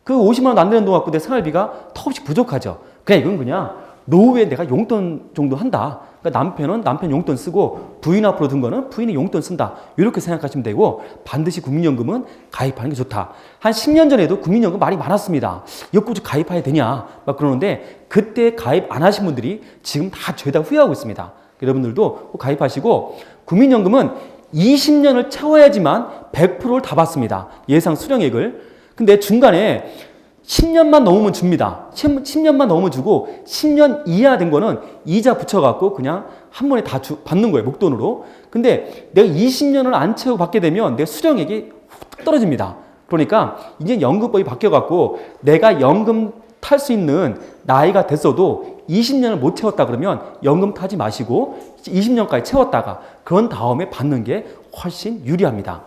그 50만 원 안 되는 돈 갖고 내 생활비가 턱없이 부족하죠. 그냥 이건 그냥 노후에 내가 용돈 정도 한다. 그러니까 남편은 남편 용돈 쓰고 부인 앞으로 둔 거는 부인이 용돈 쓴다. 이렇게 생각하시면 되고 반드시 국민연금은 가입하는 게 좋다. 한 10년 전에도 국민연금 말이 많았습니다. 이거 꼭 가입해야 되냐 막 그러는데 그때 가입 안 하신 분들이 지금 다 죄다 후회하고 있습니다. 여러분들도 꼭 가입하시고 국민연금은 20년을 채워야지만 100%를 다 받습니다. 예상 수령액을. 근데 중간에 10년만 넘으면 줍니다. 10년만 넘으면 주고 10년 이하 된 거는 이자 붙여갖고 그냥 한 번에 다 받는 거예요. 목돈으로. 근데 내가 20년을 안 채우고 받게 되면 내 수령액이 훅 떨어집니다. 그러니까 이제 연금법이 바뀌어갖고 내가 연금 탈 수 있는 나이가 됐어도 20년을 못 채웠다 그러면 연금 타지 마시고 20년까지 채웠다가 그런 다음에 받는 게 훨씬 유리합니다.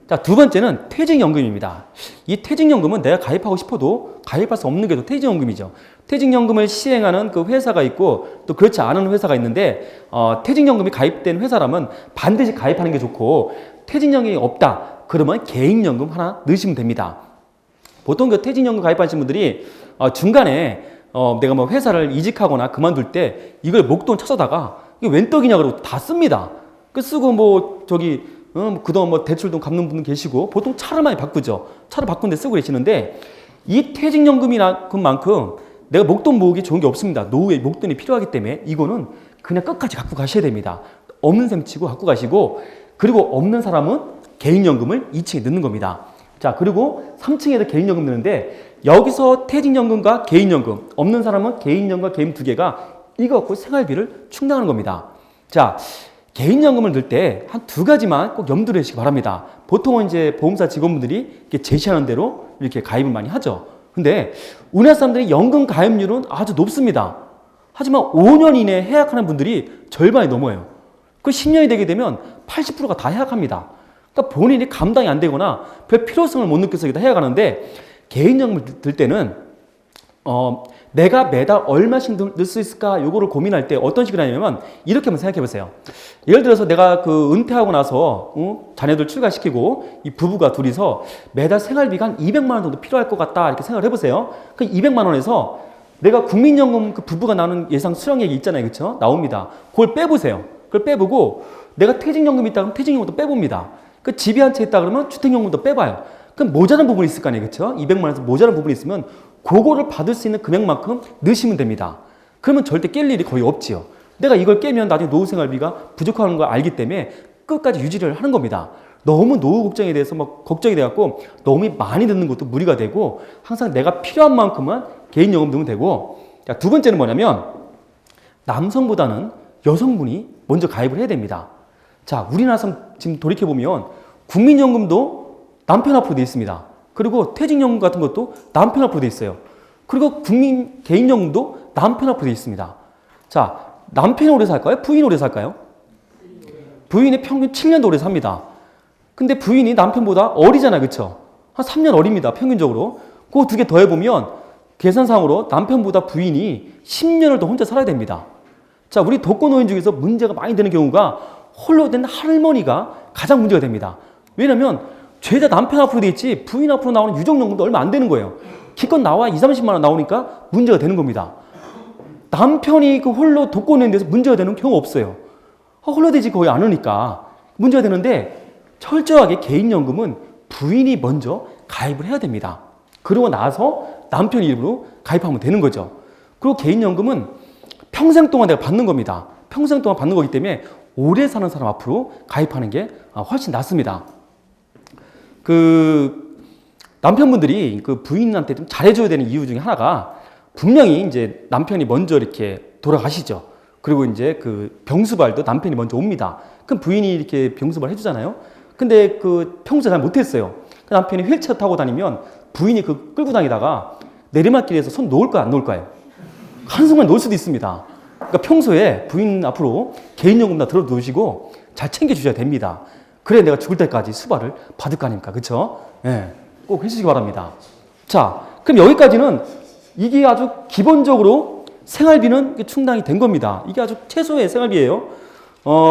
자, 두 번째는 퇴직연금입니다. 이 퇴직연금은 내가 가입하고 싶어도 가입할 수 없는 게 또 퇴직연금이죠. 퇴직연금을 시행하는 그 회사가 있고 또 그렇지 않은 회사가 있는데 퇴직연금이 가입된 회사라면 반드시 가입하는 게 좋고 퇴직연금이 없다 그러면 개인연금 하나 넣으시면 됩니다. 보통 그 퇴직연금 가입하신 분들이 중간에 내가 뭐 회사를 이직하거나 그만둘 때 이걸 목돈 찾아다가 이게 웬 떡이냐 그러고 다 씁니다. 그 쓰고 뭐 그동안 뭐 대출돈 갚는 분 계시고 보통 차를 많이 바꾸죠. 차를 바꾼 데 쓰고 계시는데 이 퇴직연금만큼 내가 목돈 모으기 좋은 게 없습니다. 노후에 목돈이 필요하기 때문에 이거는 그냥 끝까지 갖고 가셔야 됩니다. 없는 셈 치고 갖고 가시고 그리고 없는 사람은 개인연금을 2층에 넣는 겁니다. 자, 그리고 3층에도 개인연금 넣는데 여기서 퇴직연금과 개인연금 없는 사람은 개인연금과 개인 두 개가 이거 갖고 생활비를 충당하는 겁니다. 자, 개인연금을 넣을 때 한 두 가지만 꼭 염두를 해주시기 바랍니다. 보통은 이제 보험사 직원분들이 이렇게 제시하는 대로 이렇게 가입을 많이 하죠. 근데 우리나라 사람들이 연금 가입률은 아주 높습니다. 하지만 5년 이내에 해약하는 분들이 절반이 넘어요. 그 10년이 되게 되면 80%가 다 해약합니다. 그러니까 본인이 감당이 안 되거나 별 필요성을 못 느껴서 해약하는데 개인연금을 들 때는 내가 매달 얼마씩 넣을 수 있을까 요거를 고민할 때 어떤 식으로 하냐면 이렇게 한번 생각해 보세요. 예를 들어서 내가 그 은퇴하고 나서 자녀들 출가시키고 이 부부가 둘이서 매달 생활비가 한 200만 원 정도 필요할 것 같다 이렇게 생각을 해보세요. 그 200만 원에서 내가 국민연금 그 부부가 나오는 예상 수령액이 있잖아요. 그렇죠? 나옵니다. 그걸 빼보세요. 그걸 빼보고 내가 퇴직연금이 있다 그러면 퇴직연금도 빼봅니다. 그 집이 한 채 있다 그러면 주택연금도 빼봐요. 그럼 모자란 부분이 있을 거 아니에요. 그렇죠? 200만 원에서 모자란 부분이 있으면 그거를 받을 수 있는 금액만큼 넣으시면 됩니다. 그러면 절대 깰 일이 거의 없지요. 내가 이걸 깨면 나중에 노후 생활비가 부족한 걸 알기 때문에 끝까지 유지를 하는 겁니다. 너무 노후 걱정에 대해서 막 걱정이 돼갖고 너무 많이 넣는 것도 무리가 되고 항상 내가 필요한 만큼만 개인연금 넣으면 되고 자, 두 번째는 뭐냐면 남성보다는 여성분이 먼저 가입을 해야 됩니다. 자, 우리나라 지금 돌이켜보면 국민연금도 남편 앞으로 돼 있습니다. 그리고 퇴직연금 같은 것도 남편 앞으로 돼 있어요. 그리고 국민 개인연금도 남편 앞으로 되어 있습니다. 자, 남편이 오래 살까요? 부인이 오래 살까요? 부인이 평균 7년도 오래 삽니다. 근데 부인이 남편보다 어리잖아요. 그쵸? 한 3년 어립니다. 평균적으로. 그거 두 개 더해보면 계산상으로 남편보다 부인이 10년을 더 혼자 살아야 됩니다. 자, 우리 독거노인 중에서 문제가 많이 되는 경우가 홀로 된 할머니가 가장 문제가 됩니다. 왜냐면 죄다 남편 앞으로 돼 있지 부인 앞으로 나오는 유족연금도 얼마 안 되는 거예요. 기껏 나와 20-30만 원 나오니까 문제가 되는 겁니다. 남편이 그 홀로 독거노인 돼서 문제가 되는 경우 없어요. 홀로 되지 거의 않으니까 문제가 되는데 철저하게 개인연금은 부인이 먼저 가입을 해야 됩니다. 그러고 나서 남편 이름으로 가입하면 되는 거죠. 그리고 개인연금은 평생 동안 내가 받는 겁니다. 평생 동안 받는 거기 때문에 오래 사는 사람 앞으로 가입하는 게 훨씬 낫습니다. 그 남편분들이 그 부인한테 좀 잘해줘야 되는 이유 중에 하나가 분명히 이제 남편이 먼저 이렇게 돌아가시죠. 그리고 이제 그 병수발도 남편이 먼저 옵니다. 그럼 부인이 이렇게 병수발 해주잖아요. 근데 그 평소에 잘 못했어요. 그 남편이 휠체어 타고 다니면 부인이 그 끌고 다니다가 내리막길에서 손 놓을까요? 안 놓을까요? 한순간 놓을 수도 있습니다. 그러니까 평소에 부인 앞으로 개인연금 다 들어두시고 잘 챙겨주셔야 됩니다. 그래 내가 죽을 때까지 수발을 받을 거 아닙니까? 그쵸? 예, 꼭 해주시기 바랍니다. 자, 그럼 여기까지는 이게 아주 기본적으로 생활비는 충당이 된 겁니다. 이게 아주 최소의 생활비예요.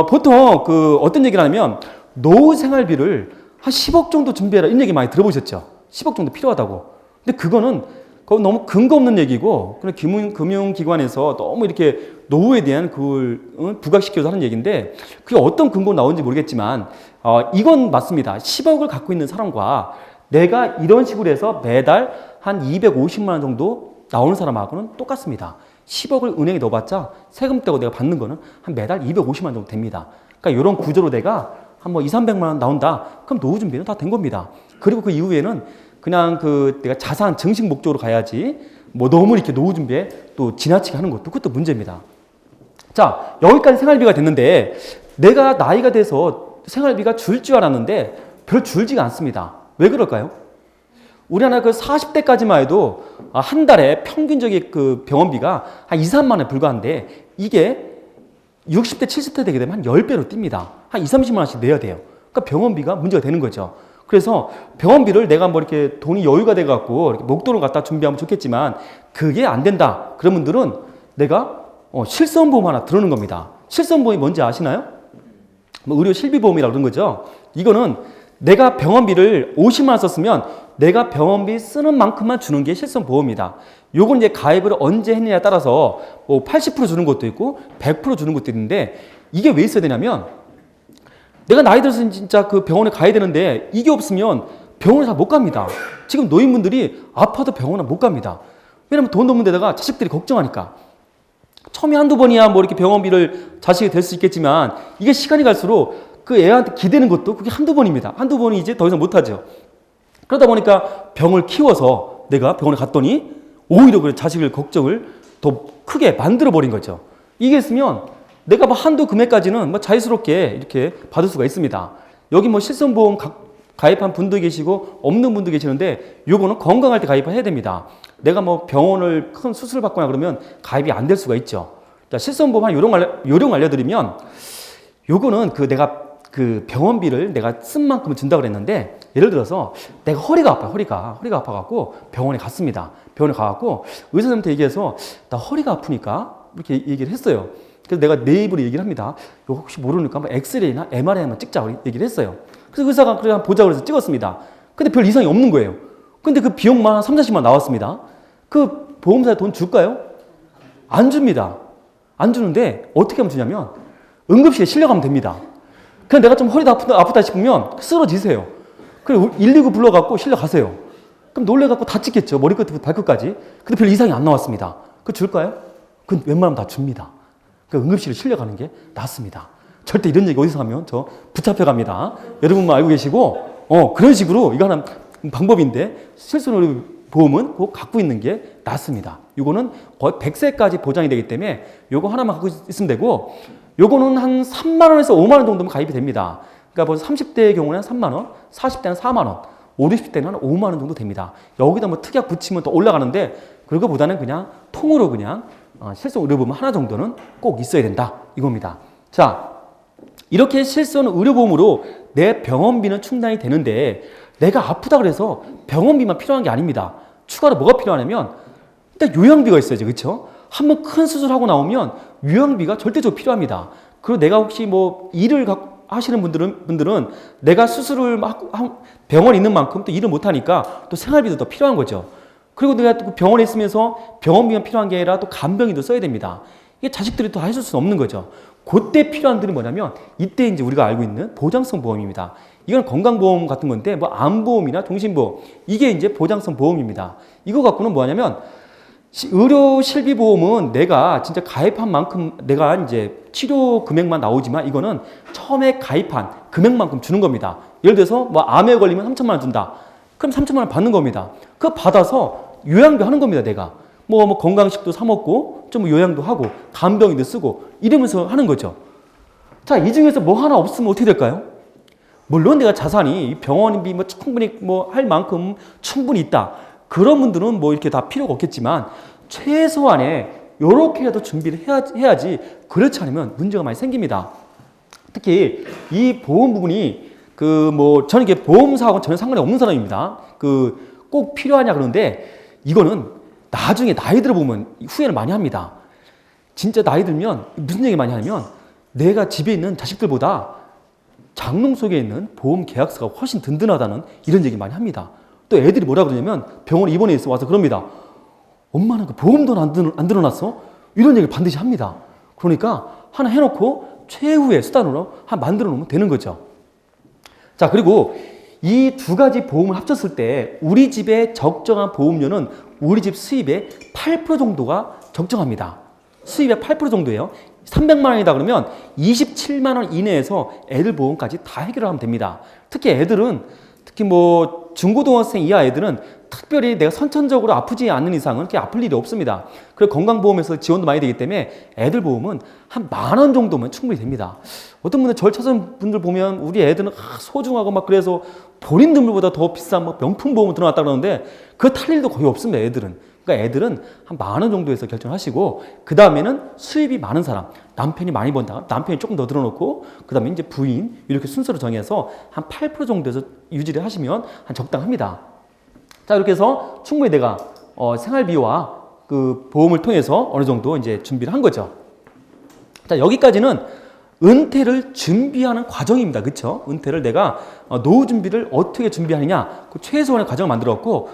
보통 그 어떤 얘기를 하냐면 노후 생활비를 한 10억 정도 준비해라 이런 얘기 많이 들어보셨죠? 10억 정도 필요하다고. 근데 그거는 너무 근거 없는 얘기고 그냥 금융기관에서 너무 이렇게 노후에 대한 그걸 부각시켜서 하는 얘기인데 그게 어떤 근거로 나오는지 모르겠지만 이건 맞습니다. 10억을 갖고 있는 사람과 내가 이런 식으로 해서 매달 한 250만 원 정도 나오는 사람하고는 똑같습니다. 10억을 은행에 넣어봤자 세금 떼고 내가 받는 거는 한 매달 250만 원 정도 됩니다. 그러니까 이런 구조로 내가 한 뭐 200~300만 원 나온다. 그럼 노후 준비는 다 된 겁니다. 그리고 그 이후에는 그냥 그 내가 자산 증식 목적으로 가야지 뭐 너무 이렇게 노후 준비에 또 지나치게 하는 것도 그것도 문제입니다. 자, 여기까지 생활비가 됐는데 내가 나이가 돼서 생활비가 줄 줄 알았는데 별 줄지가 않습니다. 왜 그럴까요? 우리나라 그 40대까지만 해도 한 달에 평균적인 그 병원비가 한 2~3만 원에 불과한데 이게 60대, 70대 되게 되면 한 10배로 뜁니다. 한 20~30만 원씩 내야 돼요. 그러니까 병원비가 문제가 되는 거죠. 그래서 병원비를 내가 뭐 이렇게 돈이 여유가 돼갖고 이렇게 목돈을 갖다 준비하면 좋겠지만 그게 안 된다. 그런 분들은 내가 실손보험 하나 들어오는 겁니다. 실손보험이 뭔지 아시나요? 뭐 의료 실비보험이라고 그런 거죠. 이거는 내가 병원비를 50만 원 썼으면 내가 병원비 쓰는 만큼만 주는 게 실손보험이다. 요건 이제 가입을 언제 했느냐에 따라서 뭐 80% 주는 것도 있고 100% 주는 것도 있는데 이게 왜 있어야 되냐면 내가 나이 들어서 진짜 그 병원에 가야 되는데 이게 없으면 병원에 잘 못 갑니다. 지금 노인분들이 아파도 병원에 못 갑니다. 왜냐면 돈 없는 데다가 자식들이 걱정하니까. 처음에 한두 번이야 뭐 이렇게 병원비를 자식이 될 수 있겠지만 이게 시간이 갈수록 그 애한테 기대는 것도 그게 한두 번입니다. 한두 번이 이제 더 이상 못 하죠. 그러다 보니까 병을 키워서 내가 병원에 갔더니 오히려 그 자식을 걱정을 더 크게 만들어 버린 거죠. 이게 있으면 내가 뭐 한도 금액까지는 뭐 자유스럽게 이렇게 받을 수가 있습니다. 여기 뭐 실손보험 가입한 분도 계시고 없는 분도 계시는데 요거는 건강할 때 가입을 해야 됩니다. 내가 뭐 병원을 큰 수술을 받거나 그러면 가입이 안 될 수가 있죠. 자, 실손보험 한 요령 알려드리면 요거는 그 내가 그 병원비를 내가 쓴 만큼을 준다고 그랬는데 예를 들어서 내가 허리가 아파요. 허리가 아파갖고 병원에 갔습니다. 병원에 가갖고 의사 선생님한테 얘기해서 나 허리가 아프니까 이렇게 얘기를 했어요. 그래서 내가 내 입으로 얘기를 합니다. 이거 혹시 모르니까 한번 엑스레이나 MRI 한번 찍자고 얘기를 했어요. 그래서 의사가 그래 한번 보자고 해서 찍었습니다. 근데 별 이상이 없는 거예요. 근데 그 비용만 한 30~40만 나왔습니다. 그 보험사에 돈 줄까요? 안 줍니다. 안 주는데 어떻게 하면 주냐면 응급실에 실려가면 됩니다. 그냥 내가 좀 허리가 아프다 싶으면 쓰러지세요. 그리고 119 불러갖고 실려가세요. 그럼 놀래갖고 다치겠죠. 머리끝부터 발끝까지. 근데 별 이상이 안 나왔습니다. 그거 줄까요? 그건 웬만하면 다 줍니다. 그 응급실에 실려가는 게 낫습니다. 절대 이런 얘기 어디서 하면 저 붙잡혀갑니다. 여러분만 알고 계시고 그런 식으로 이거 하나 방법인데 실손의료보험은 꼭 갖고 있는 게 낫습니다. 이거는 거의 100세까지 보장이 되기 때문에 이거 하나만 갖고 있으면 되고 요거는 한 3만 원에서 5만 원 정도면 가입이 됩니다. 그러니까 뭐 30대의 경우는 3만 원, 40대는 4만 원, 50, 60대는 한 5만 원 정도 됩니다. 여기다 뭐 특약 붙이면 더 올라가는데 그거보다는 그냥 통으로 그냥 실손 의료보험 하나 정도는 꼭 있어야 된다 이겁니다. 자, 이렇게 실손 의료보험으로 내 병원비는 충당이 되는데 내가 아프다 그래서 병원비만 필요한 게 아닙니다. 추가로 뭐가 필요하냐면 일단 요양비가 있어야죠. 그렇죠? 한번 큰 수술하고 나오면 요양비가 절대적으로 필요합니다. 그리고 내가 혹시 뭐 일을 하시는 분들은 내가 수술을 병원에 있는 만큼 또 일을 못하니까 또 생활비도 더 필요한 거죠. 그리고 내가 또 병원에 있으면서 병원비가 필요한 게 아니라 또 간병인도 써야 됩니다. 이게 자식들이 또 해줄 수는 없는 거죠. 그때 필요한 들이 뭐냐면 이때 이제 우리가 알고 있는 보장성 보험입니다. 이건 건강보험 같은 건데 뭐 암보험이나 종신보험 이게 이제 보장성 보험입니다. 이거 갖고는 뭐냐면 의료 실비보험은 내가 진짜 가입한 만큼 내가 이제 치료 금액만 나오지만 이거는 처음에 가입한 금액만큼 주는 겁니다. 예를 들어서 뭐 암에 걸리면 3천만 원 준다. 그럼 3천만 원 받는 겁니다. 그거 받아서 요양비 하는 겁니다. 내가 뭐 건강식도 사 먹고 좀 요양도 하고 간병인도 쓰고 이러면서 하는 거죠. 자, 이 중에서 뭐 하나 없으면 어떻게 될까요? 물론 내가 자산이 병원비 뭐 충분히 뭐 할 만큼 충분히 있다. 그런 분들은 뭐 이렇게 다 필요가 없겠지만 최소한의 요렇게라도 준비를 해야지 그렇지 않으면 문제가 많이 생깁니다. 특히 이 보험 부분이 저는 이게 보험사하고는 전혀 상관이 없는 사람입니다. 꼭 필요하냐 그러는데 이거는 나중에 나이 들어보면 후회를 많이 합니다. 진짜 나이 들면 무슨 얘기 많이 하냐면 내가 집에 있는 자식들보다 장롱 속에 있는 보험 계약서가 훨씬 든든하다는 이런 얘기 많이 합니다. 또 애들이 뭐라 그러냐면 병원에 입원해 있어 와서 그럽니다. 엄마는 그 보험도 안 들어놨어? 이런 얘기를 반드시 합니다. 그러니까 하나 해놓고 최후의 수단으로 하나 만들어 놓으면 되는 거죠. 자, 그리고 이 두 가지 보험을 합쳤을 때 우리 집의 적정한 보험료는 우리 집 수입의 8% 정도가 적정합니다. 수입의 8% 정도예요. 300만 원이다 그러면 27만 원 이내에서 애들 보험까지 다 해결을 하면 됩니다. 특히 뭐 중고등학생 이하 애들은 특별히 내가 선천적으로 아프지 않는 이상은 그렇게 아플 일이 없습니다. 그리고 건강보험에서 지원도 많이 되기 때문에 애들 보험은 한 10,000원 정도면 충분히 됩니다. 어떤 분들 절 찾은 분들 보면 우리 애들은 소중하고 막 그래서 본인 등록보다 더 비싼 막 명품 보험을 들어놨다 그러는데 그거 탈 일도 거의 없습니다. 애들은. 그러니까 애들은 한 10,000원 정도에서 결정하시고 그 다음에는 수입이 많은 사람, 남편이 많이 번다, 남편이 조금 더 들어놓고 그 다음에 이제 부인 이렇게 순서로 정해서 한 8% 정도에서 유지를 하시면 한 적당합니다. 자, 이렇게 해서 충분히 내가 생활비와 그 보험을 통해서 어느 정도 이제 준비를 한 거죠. 자, 여기까지는 은퇴를 준비하는 과정입니다. 그렇죠? 은퇴를 내가 노후 준비를 어떻게 준비하느냐 그 최소한의 과정을 만들었고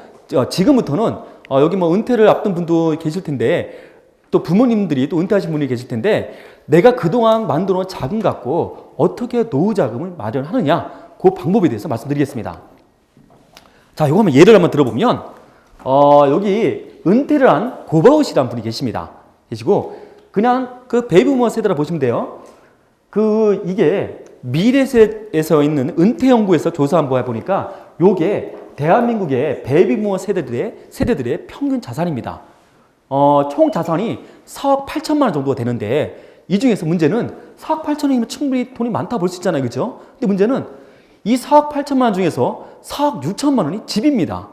지금부터는 여기 뭐 은퇴를 앞둔 분도 계실 텐데 또 부모님들이 또 은퇴하신 분이 계실 텐데 내가 그동안 만들어 놓은 자금 갖고 어떻게 노후 자금을 마련하느냐 그 방법에 대해서 말씀드리겠습니다. 자, 이거 한번 예를 한번 들어보면 여기 은퇴를 한 고바우시라는 분이 계시고 그냥 그 베이비부머 세대라 보시면 돼요. 이게 미래셋에서 있는 은퇴연구에서 조사 한번 해보니까 요게 대한민국의 베이비부머 세대들의 평균 자산입니다. 총 자산이 4억 8천만 원 정도가 되는데 이 중에서 문제는 4억 8천원이면 충분히 돈이 많다 볼 수 있잖아요. 그죠? 근데 문제는 이 4억 8천만 원 중에서 4억 6천만 원이 집입니다.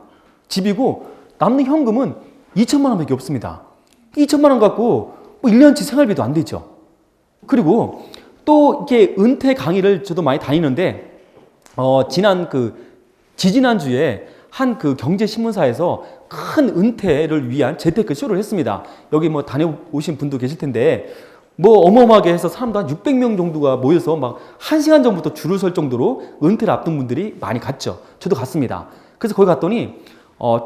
집이고 남는 현금은 2천만 원밖에 없습니다. 2천만 원 갖고 뭐 1년치 생활비도 안 되죠. 그리고 또 이렇게 은퇴 강의를 저도 많이 다니는데 지지난주에 한 경제신문사에서 큰 은퇴를 위한 재테크 쇼를 했습니다. 여기 뭐 다녀오신 분도 계실 텐데 뭐 어마어마하게 해서 사람도 한 600명 정도가 모여서 막 1시간 전부터 줄을 설 정도로 은퇴를 앞둔 분들이 많이 갔죠. 저도 갔습니다. 그래서 거기 갔더니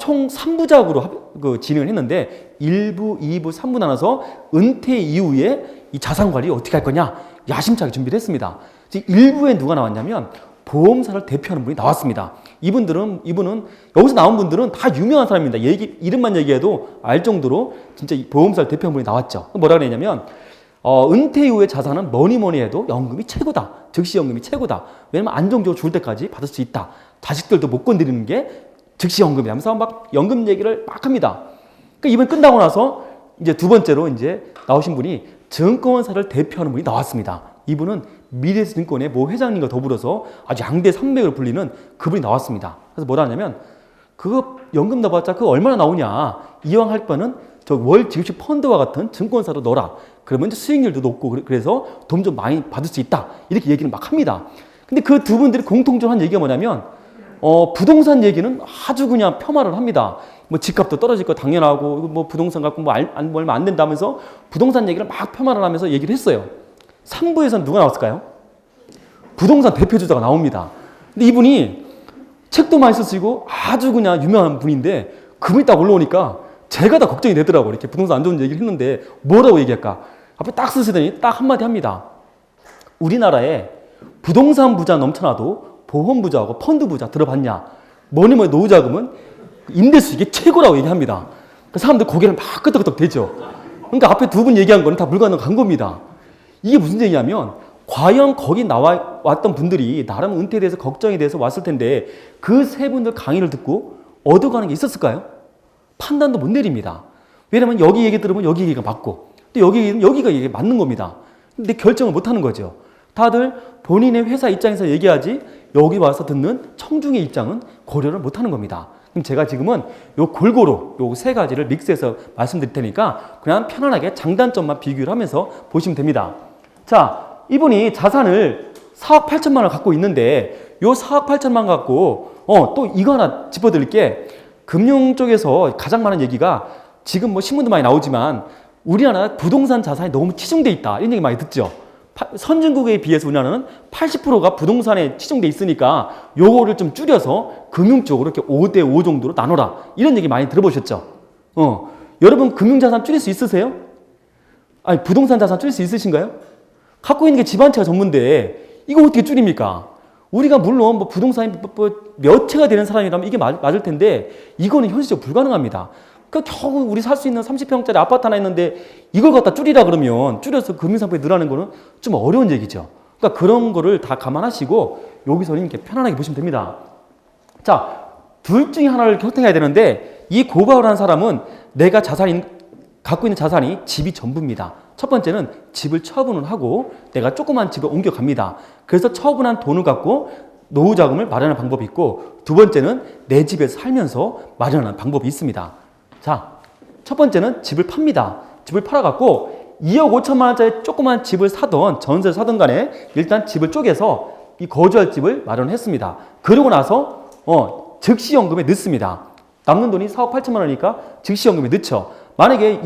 총 3부작으로 진행을 했는데 1부, 2부, 3부 나눠서 은퇴 이후에 이 자산 관리 어떻게 할 거냐 야심차게 준비를 했습니다. 1부에 누가 나왔냐면 보험사를 대표하는 분이 나왔습니다. 이분은 여기서 나온 분들은 다 유명한 사람입니다. 이름만 얘기해도 알 정도로 진짜 보험사를 대표하는 분이 나왔죠. 뭐라 그랬냐면 은퇴 이후의 자산은 뭐니 해도 연금이 최고다. 즉시연금이 최고다. 왜냐면 안정적으로 죽을 때까지 받을 수 있다. 자식들도 못 건드리는 게 즉시연금이다 하면서 막 연금 얘기를 막 합니다. 그러니까 이번 끝나고 나서 이제 두 번째로 이제 나오신 분이 증권사를 대표하는 분이 나왔습니다. 이분은 미래에셋증권의 모 회장님과 더불어서 아주 양대 산맥으로 불리는 그분이 나왔습니다. 그래서 뭐라 하냐면 그거 연금 넣어봤자 그거 얼마나 나오냐. 이왕 할 바는 저 월지급식 펀드와 같은 증권사로 넣어라. 그러면 이제 수익률도 높고 그래서 돈 좀 많이 받을 수 있다. 이렇게 얘기를 막 합니다. 근데 그 두 분들이 공통적으로 한 얘기가 뭐냐면 부동산 얘기는 아주 그냥 폄하를 합니다. 뭐 집값도 떨어질 거 당연하고 뭐 부동산 갖고 뭐 얼마 안 된다면서 부동산 얘기를 막 폄하를 하면서 얘기를 했어요. 3부에서는 누가 나왔을까요? 부동산 대표주자가 나옵니다. 근데 이분이 책도 많이 쓰시고 아주 그냥 유명한 분인데 그분이 딱 올라오니까 제가 다 걱정이 되더라고요. 이렇게 부동산 안 좋은 얘기를 했는데 뭐라고 얘기할까? 앞에 딱 쓰시더니 딱 한마디 합니다. 우리나라에 부동산 부자 넘쳐나도 보험 부자하고 펀드 부자 들어봤냐? 뭐니 노후 자금은 임대수 이게 최고라고 얘기합니다. 그 사람들 고개를 막 끄덕끄덕 대죠. 그러니까 앞에 두 분 얘기한 거는 다 불가능한 겁니다. 이게 무슨 얘기냐면 과연 거기 나와 왔던 분들이 나름 은퇴에 대해서 걱정이 돼서 왔을 텐데 그 세 분들 강의를 듣고 얻어가는 게 있었을까요? 판단도 못 내립니다. 왜냐면 여기 얘기 들으면 여기 얘기가 맞고 또 여기 얘기는 여기가 얘기 맞는 겁니다. 근데 결정을 못 하는 거죠. 다들 본인의 회사 입장에서 얘기하지 여기 와서 듣는 청중의 입장은 고려를 못 하는 겁니다. 그럼 제가 지금은 요 골고루 요 세 가지를 믹스해서 말씀드릴 테니까 그냥 편안하게 장단점만 비교를 하면서 보시면 됩니다. 자, 이분이 자산을 4억 8천만 원을 갖고 있는데 요 4억 8천만 원 갖고 또 이거 하나 짚어드릴게. 금융 쪽에서 가장 많은 얘기가 지금 뭐 신문도 많이 나오지만 우리나라 부동산 자산이 너무 치중돼 있다 이런 얘기 많이 듣죠. 선진국에 비해서 우리나라는 80%가 부동산에 치중돼 있으니까 요거를 좀 줄여서 금융 쪽으로 이렇게 5대5 정도로 나눠라 이런 얘기 많이 들어보셨죠. 여러분 금융자산 줄일 수 있으세요? 아니 부동산 자산 줄일 수 있으신가요? 갖고 있는 게 집 한 채가 전부인데 이거 어떻게 줄입니까? 우리가 물론 뭐 부동산이 몇 채가 되는 사람이라면 이게 맞을 텐데 이거는 현실적으로 불가능합니다. 그러니까 겨우 우리 살 수 있는 30평짜리 아파트 하나 있는데 이걸 갖다 줄이라 그러면 줄여서 금융상품에 넣으라는 거는 좀 어려운 얘기죠. 그러니까 그런 거를 다 감안하시고 여기서는 이렇게 편안하게 보시면 됩니다. 자, 둘 중에 하나를 선택해야 되는데 이 고가을 한 사람은 내가 갖고 있는 자산이 집이 전부입니다. 첫 번째는 집을 처분을 하고 내가 조그만 집을 옮겨갑니다. 그래서 처분한 돈을 갖고 노후 자금을 마련하는 방법이 있고 두 번째는 내 집에서 살면서 마련하는 방법이 있습니다. 자, 첫 번째는 집을 팝니다. 집을 팔아갖고 2억 5천만 원짜리 조그만 집을 사던 전세를 사던 간에 일단 집을 쪼개서 이 거주할 집을 마련했습니다. 그러고 나서 즉시연금에 넣습니다. 남는 돈이 4억 8천만 원이니까 즉시연금에 넣죠. 만약에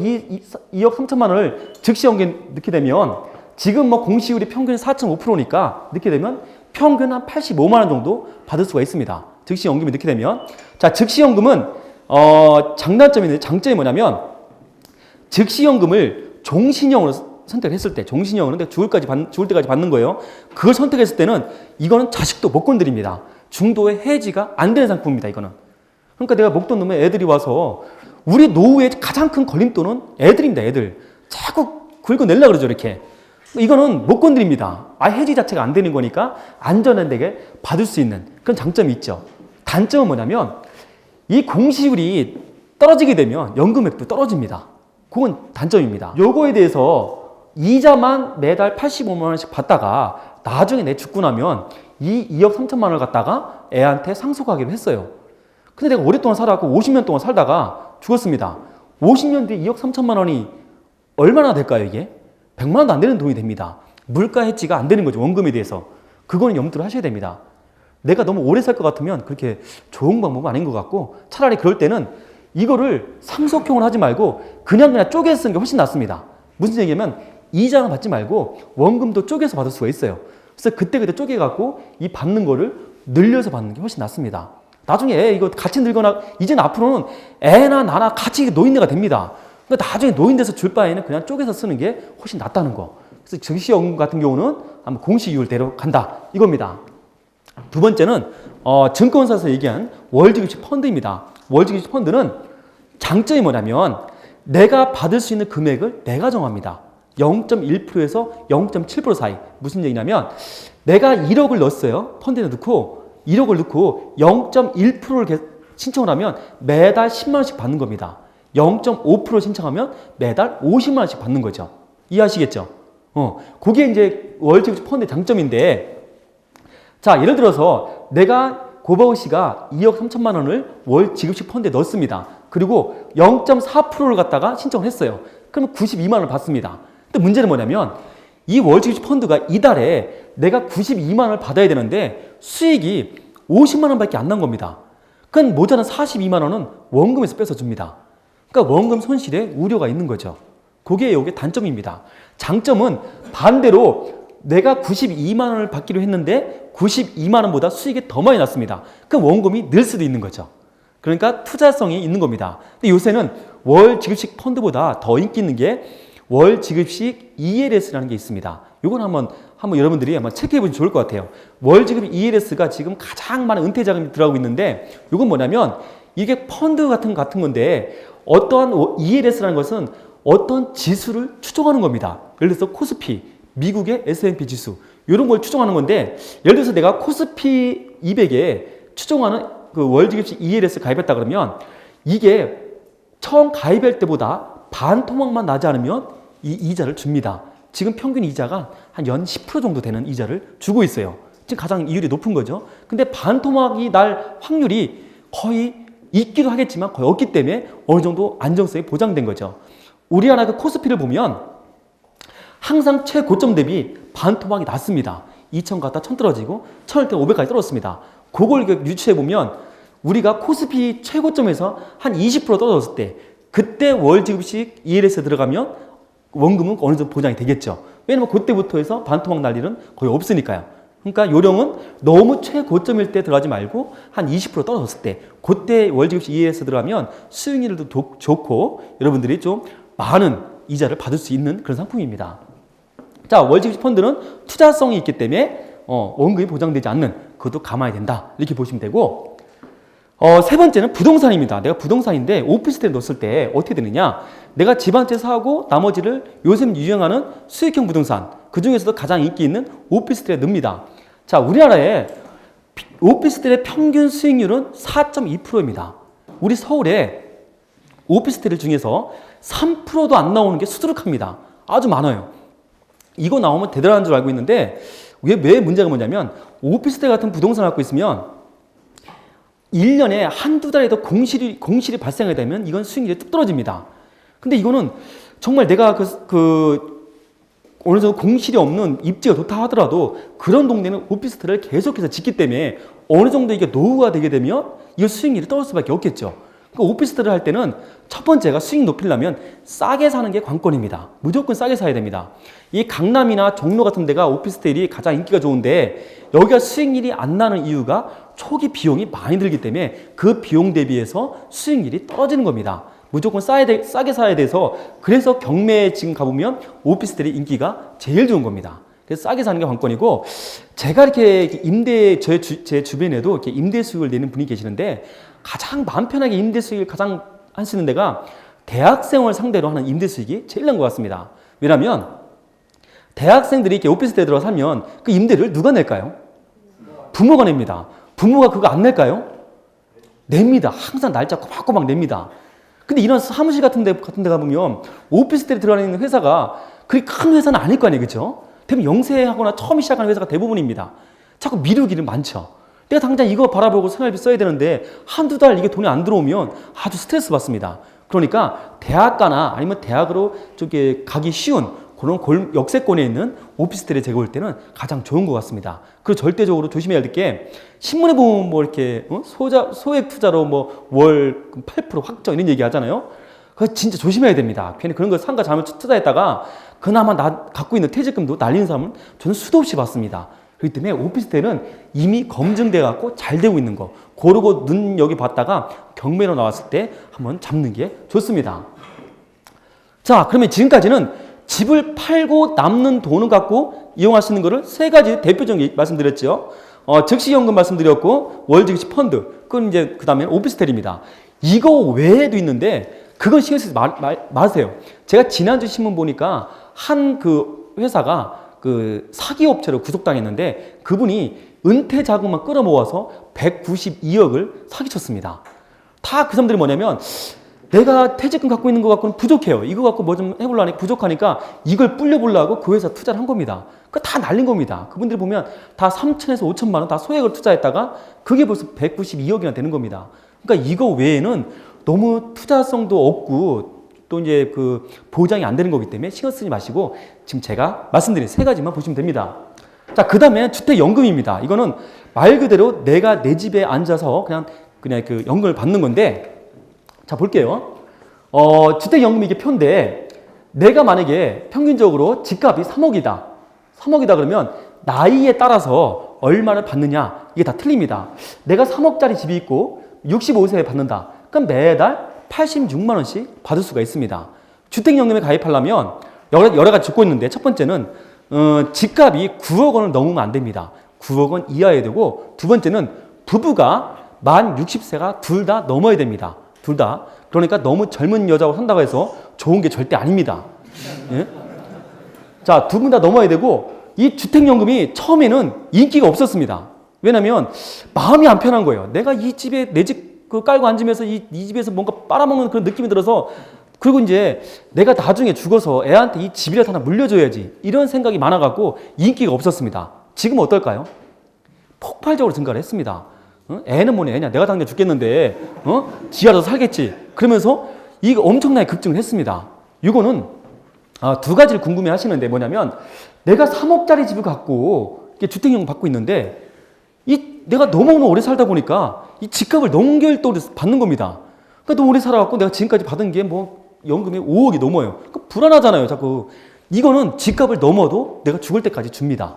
2억 3천만 원을 즉시연금에 넣게 되면 지금 뭐 공시율이 평균 4.5%니까 넣게 되면 평균 한 85만 원 정도 받을 수가 있습니다. 즉시연금에 넣게 되면. 자, 즉시연금은 장단점이 있는데 장점이 뭐냐면 즉시연금을 종신형으로 선택했을 때 종신형으로 내가 죽을 때까지 받는 거예요. 그걸 선택했을 때는 이거는 자식도 못 건드립니다. 중도에 해지가 안 되는 상품입니다. 이거는. 그러니까 내가 목돈 넣으면 애들이 와서 우리 노후의 가장 큰 걸림돌은 애들입니다. 애들. 자꾸 긁어내려고 그러죠. 이렇게. 이거는 못 건드립니다. 해지 자체가 안 되는 거니까 안전하게 받을 수 있는 그런 장점이 있죠. 단점은 뭐냐면 이 공시율이 떨어지게 되면 연금액도 떨어집니다. 그건 단점입니다. 요거에 대해서 이자만 매달 85만 원씩 받다가 나중에 내 죽고 나면 이 2억 3천만 원을 갖다가 애한테 상속하기로 했어요. 근데 내가 오랫동안 살아갖고 50년 동안 살다가 죽었습니다. 50년 뒤에 2억 3천만 원이 얼마나 될까요, 이게? 100만 원도 안 되는 돈이 됩니다. 물가 해지가 안 되는 거죠, 원금에 대해서. 그거는 염두를 하셔야 됩니다. 내가 너무 오래 살 것 같으면 그렇게 좋은 방법은 아닌 것 같고 차라리 그럴 때는 이거를 상속형으로 하지 말고 그냥 쪼개서 쓰는 게 훨씬 낫습니다. 무슨 얘기냐면 이자만 받지 말고 원금도 쪼개서 받을 수가 있어요. 그래서 그때 쪼개갖고 이 받는 거를 늘려서 받는 게 훨씬 낫습니다. 나중에 이거 같이 늙거나 이제는 앞으로는 애나 나나 같이 노인네가 됩니다. 그러니까 나중에 노인 돼서 줄 바에는 그냥 쪼개서 쓰는 게 훨씬 낫다는 거. 그래서 즉시연금 같은 경우는 아마 공시이율대로 간다 이겁니다. 두 번째는 증권사에서 얘기한 월지급식 펀드입니다. 월지급식 펀드는 장점이 뭐냐면 내가 받을 수 있는 금액을 내가 정합니다. 0.1%에서 0.7% 사이. 무슨 얘기냐면 내가 1억을 넣었어요. 펀드에 넣고 1억을 넣고 0.1%를 신청을 하면 매달 10만 원씩 받는 겁니다. 0.5% 신청하면 매달 50만 원씩 받는 거죠. 이해하시겠죠? 그게 이제 월지급식 펀드의 장점인데 자, 예를 들어서 내가 고바우 씨가 2억 3천만 원을 월 지급식 펀드에 넣었습니다. 그리고 0.4%를 갖다가 신청을 했어요. 그러면 92만 원을 받습니다. 근데 문제는 뭐냐면 이 월 지급식 펀드가 이달에 내가 92만 원을 받아야 되는데 수익이 50만 원밖에 안 난 겁니다. 그건 모자란 42만 원은 원금에서 뺏어줍니다. 그러니까 원금 손실에 우려가 있는 거죠. 그게 여기 단점입니다. 장점은 반대로 내가 92만 원을 받기로 했는데 92만 원보다 수익이 더 많이 났습니다. 그 원금이 늘 수도 있는 거죠. 그러니까 투자성이 있는 겁니다. 근데 요새는 월 지급식 펀드보다 더 인기 있는 게 월 지급식 ELS라는 게 있습니다. 이건 한번 여러분들이 한번 체크해 보시면 좋을 것 같아요. 월 지급 ELS가 지금 가장 많은 은퇴 자금이 들어가고 있는데 이건 뭐냐면 이게 펀드 같은 건데 어떠한 ELS라는 것은 어떤 지수를 추종하는 겁니다. 예를 들어서 코스피, 미국의 S&P 지수 이런 걸 추종하는 건데 예를 들어서 내가 코스피 200에 추종하는 그 월 지급식 ELS 가입했다 그러면 이게 처음 가입할 때보다 반 토막만 나지 않으면 이 이자를 줍니다. 지금 평균 이자가 한 연 10% 정도 되는 이자를 주고 있어요. 지금 가장 이율이 높은 거죠. 근데 반 토막이 날 확률이 거의 있기도 하겠지만 거의 없기 때문에 어느 정도 안정성이 보장된 거죠. 우리나라 그 코스피를 보면 항상 최고점 대비 반 토막이 낮습니다. 2,000 갔다 1,000 떨어지고 1,000일 때 500까지 떨어졌습니다. 그걸 유추해 보면 우리가 코스피 최고점에서 한 20% 떨어졌을 때 그때 월 지급식 ELS에 들어가면 원금은 어느 정도 보장이 되겠죠. 왜냐면 그때부터 해서 반토막 날 일은 거의 없으니까요. 그러니까 요령은 너무 최고점일 때 들어가지 말고 한 20% 떨어졌을 때 그때 월 지급식 ELS 들어가면 수익률도 좋고 여러분들이 좀 많은 이자를 받을 수 있는 그런 상품입니다. 자, 월 지급식 펀드는 투자성이 있기 때문에 원금이 보장되지 않는 그것도 감안해야 된다. 이렇게 보시면 되고 세 번째는 부동산입니다. 내가 부동산인데 오피스텔에 넣었을 때 어떻게 되느냐. 내가 집 한 채 사고 나머지를 요즘 유행하는 수익형 부동산 그 중에서도 가장 인기 있는 오피스텔에 넣습니다. 자, 우리나라의 오피스텔의 평균 수익률은 4.2%입니다. 우리 서울에 오피스텔 중에서 3%도 안 나오는 게 수두룩합니다. 아주 많아요. 이거 나오면 대단한 줄 알고 있는데 왜 문제가 뭐냐면 오피스텔 같은 부동산을 갖고 있으면 1년에 한두 달에도 공실이 발생하게 되면 이건 수익률이 뚝 떨어집니다. 근데 이거는 정말 내가 어느 정도 공실이 없는 입지가 좋다 하더라도 그런 동네는 오피스텔을 계속해서 짓기 때문에 어느 정도 이게 노후가 되게 되면 이 수익률이 떨어질 수밖에 없겠죠. 그러니까 오피스텔을 할 때는 첫 번째가 수익 높이려면 싸게 사는 게 관건입니다. 무조건 싸게 사야 됩니다. 이 강남이나 종로 같은 데가 오피스텔이 가장 인기가 좋은데 여기가 수익률이 안 나는 이유가 초기 비용이 많이 들기 때문에 그 비용 대비해서 수익률이 떨어지는 겁니다. 무조건 싸게 사야 돼서 그래서 경매에 지금 가보면 오피스텔의 인기가 제일 좋은 겁니다. 그래서 싸게 사는 게 관건이고 제가 이렇게 제 주변에도 이렇게 임대 수익을 내는 분이 계시는데 가장 마음 편하게 임대 수익을 가장 하시는 데가 대학생을 상대로 하는 임대 수익이 제일 난 것 같습니다. 왜냐하면 대학생들이 이렇게 오피스텔에 들어가 살면 그 임대를 누가 낼까요? 부모가 냅니다. 부모가 그거 안 낼까요? 냅니다. 항상 날짜 꼬박꼬박 냅니다. 근데 이런 사무실 같은 데 가보면 오피스텔에 들어가 있는 회사가 그리 큰 회사는 아닐 거 아니에요. 그렇죠? 대부분 영세하거나 처음 시작하는 회사가 대부분입니다. 자꾸 미루기는 많죠. 내가 당장 이거 바라보고 생활비 써야 되는데 한두 달 이게 돈이 안 들어오면 아주 스트레스 받습니다. 그러니까 대학가나 아니면 대학으로 저기 가기 쉬운 그런 역세권에 있는 오피스텔에 제가 볼 때는 가장 좋은 것 같습니다. 그리고 절대적으로 조심해야 될 게 신문에 보면 뭐 이렇게 소액 투자로 뭐 월 8% 확정 이런 얘기 하잖아요. 그거 진짜 조심해야 됩니다. 괜히 그런 거 상가 잘못 투자했다가 그나마 나 갖고 있는 퇴직금도 날리는 사람은 저는 수도 없이 봤습니다. 그렇기 때문에 오피스텔은 이미 검증돼 갖고 잘 되고 있는 거 고르고 눈여겨 봤다가 경매로 나왔을 때 한번 잡는 게 좋습니다. 자, 그러면 지금까지는 집을 팔고 남는 돈을 갖고 이용할 수 있는 거를 세 가지 대표적인 말씀드렸죠. 즉시연금 말씀드렸고 월직시 펀드, 그건 이제 그 다음에 오피스텔입니다. 이거 외에도 있는데 그건 신경 쓰지 마세요. 제가 지난주 신문 보니까 한 그 회사가 그 사기업체로 구속당했는데 그분이 은퇴 자금만 끌어모아서 192억을 사기쳤습니다. 다 그 사람들이 뭐냐면 내가 퇴직금 갖고 있는 거 갖고는 부족해요. 이거 갖고 뭐 좀 해보려니 부족하니까 이걸 불려보려고 그 회사 투자를 한 겁니다. 그거 다 날린 겁니다. 그분들이 보면 다 3천에서 5천만 원 다 소액을 투자했다가 그게 벌써 192억이나 되는 겁니다. 그러니까 이거 외에는 너무 투자성도 없고 또 이제 그 보장이 안 되는 거기 때문에 신경 쓰지 마시고 지금 제가 말씀드린 세 가지만 보시면 됩니다. 자, 그 다음에 주택연금입니다. 이거는 말 그대로 내가 내 집에 앉아서 그냥 그 연금을 받는 건데, 자, 볼게요. 주택연금이 이게 표인데, 내가 만약에 평균적으로 집값이 3억이다. 3억이다 그러면 나이에 따라서 얼마를 받느냐, 이게 다 틀립니다. 내가 3억짜리 집이 있고 65세에 받는다. 그럼 매달 86만 원씩 받을 수가 있습니다. 주택연금에 가입하려면 여러 가지 조건이 있는데, 첫 번째는 집값이 9억 원을 넘으면 안 됩니다. 9억 원 이하여야 되고, 두 번째는 부부가 만 60세가 둘 다 넘어야 됩니다. 둘 다. 그러니까 너무 젊은 여자하고 산다고 해서 좋은 게 절대 아닙니다. 예? 자, 두 분 다 넘어야 되고, 이 주택연금이 처음에는 인기가 없었습니다. 왜냐면 마음이 안 편한 거예요. 내가 이 집에 내 집 깔고 앉으면서 이 집에서 뭔가 빨아먹는 그런 느낌이 들어서, 그리고 이제 내가 나중에 죽어서 애한테 이 집이라도 하나 물려줘야지, 이런 생각이 많아갖고 인기가 없었습니다. 지금은 어떨까요? 폭발적으로 증가를 했습니다. 애는 뭐냐, 애냐, 내가 당장 죽겠는데 지하라도 살겠지, 그러면서 이거 엄청나게 급증을 했습니다. 이거는 두 가지를 궁금해 하시는데, 뭐냐면 내가 3억짜리 집을 갖고 주택연금 받고 있는데, 내가 너무너무 오래 살다 보니까 이 집값을 넘겨일도로 받는 겁니다. 그러니까 너무 오래 살아갖고 내가 지금까지 받은 게 뭐 연금이 5억이 넘어요. 그러니까 불안하잖아요, 자꾸. 이거는 집값을 넘어도 내가 죽을 때까지 줍니다.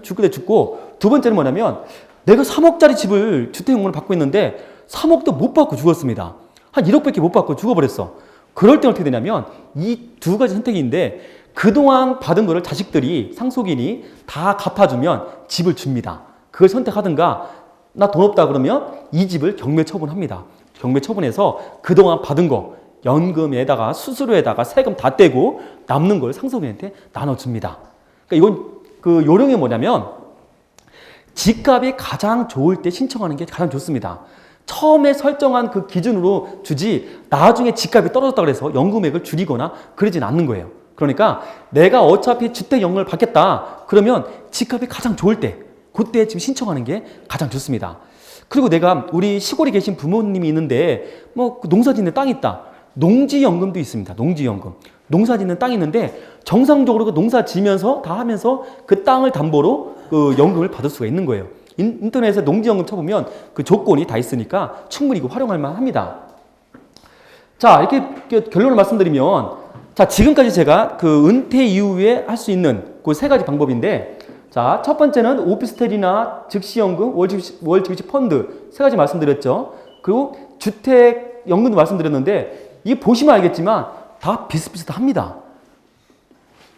죽을 때 죽고, 두 번째는 뭐냐면 내가 3억짜리 집을 주택연금을 받고 있는데 3억도 못 받고 죽었습니다. 한 1억밖에 못 받고 죽어버렸어. 그럴 때 어떻게 되냐면 이 두 가지 선택인데, 그동안 받은 거를 자식들이, 상속인이 다 갚아주면 집을 줍니다. 그걸 선택하든가, 나 돈 없다 그러면 이 집을 경매 처분합니다. 경매 처분해서 그동안 받은 거 연금에다가 수수료에다가 세금 다 떼고 남는 걸 상속인한테 나눠줍니다. 그러니까 이건 그 요령이 뭐냐면, 집값이 가장 좋을 때 신청하는 게 가장 좋습니다. 처음에 설정한 그 기준으로 주지, 나중에 집값이 떨어졌다 그래서 연금액을 줄이거나 그러진 않는 거예요. 그러니까 내가 어차피 주택연금을 받겠다 그러면 집값이 가장 좋을 때, 그때 지금 신청하는 게 가장 좋습니다. 그리고 내가 우리 시골에 계신 부모님이 있는데 뭐 농사 짓는 땅이 있다. 농지연금도 있습니다. 농지연금. 농사 짓는 땅이 있는데 정상적으로 그 농사 지면서 다 하면서 그 땅을 담보로 그 연금을 받을 수가 있는 거예요. 인터넷에 농지연금 쳐보면 그 조건이 다 있으니까 충분히 활용할 만합니다. 자, 이렇게 결론을 말씀드리면, 자, 지금까지 제가 그 은퇴 이후에 할 수 있는 그 세 가지 방법인데, 자, 첫 번째는 오피스텔이나 즉시연금, 월즉시 펀드 세 가지 말씀드렸죠. 그리고 주택연금도 말씀드렸는데, 이게 보시면 알겠지만 다 비슷비슷합니다.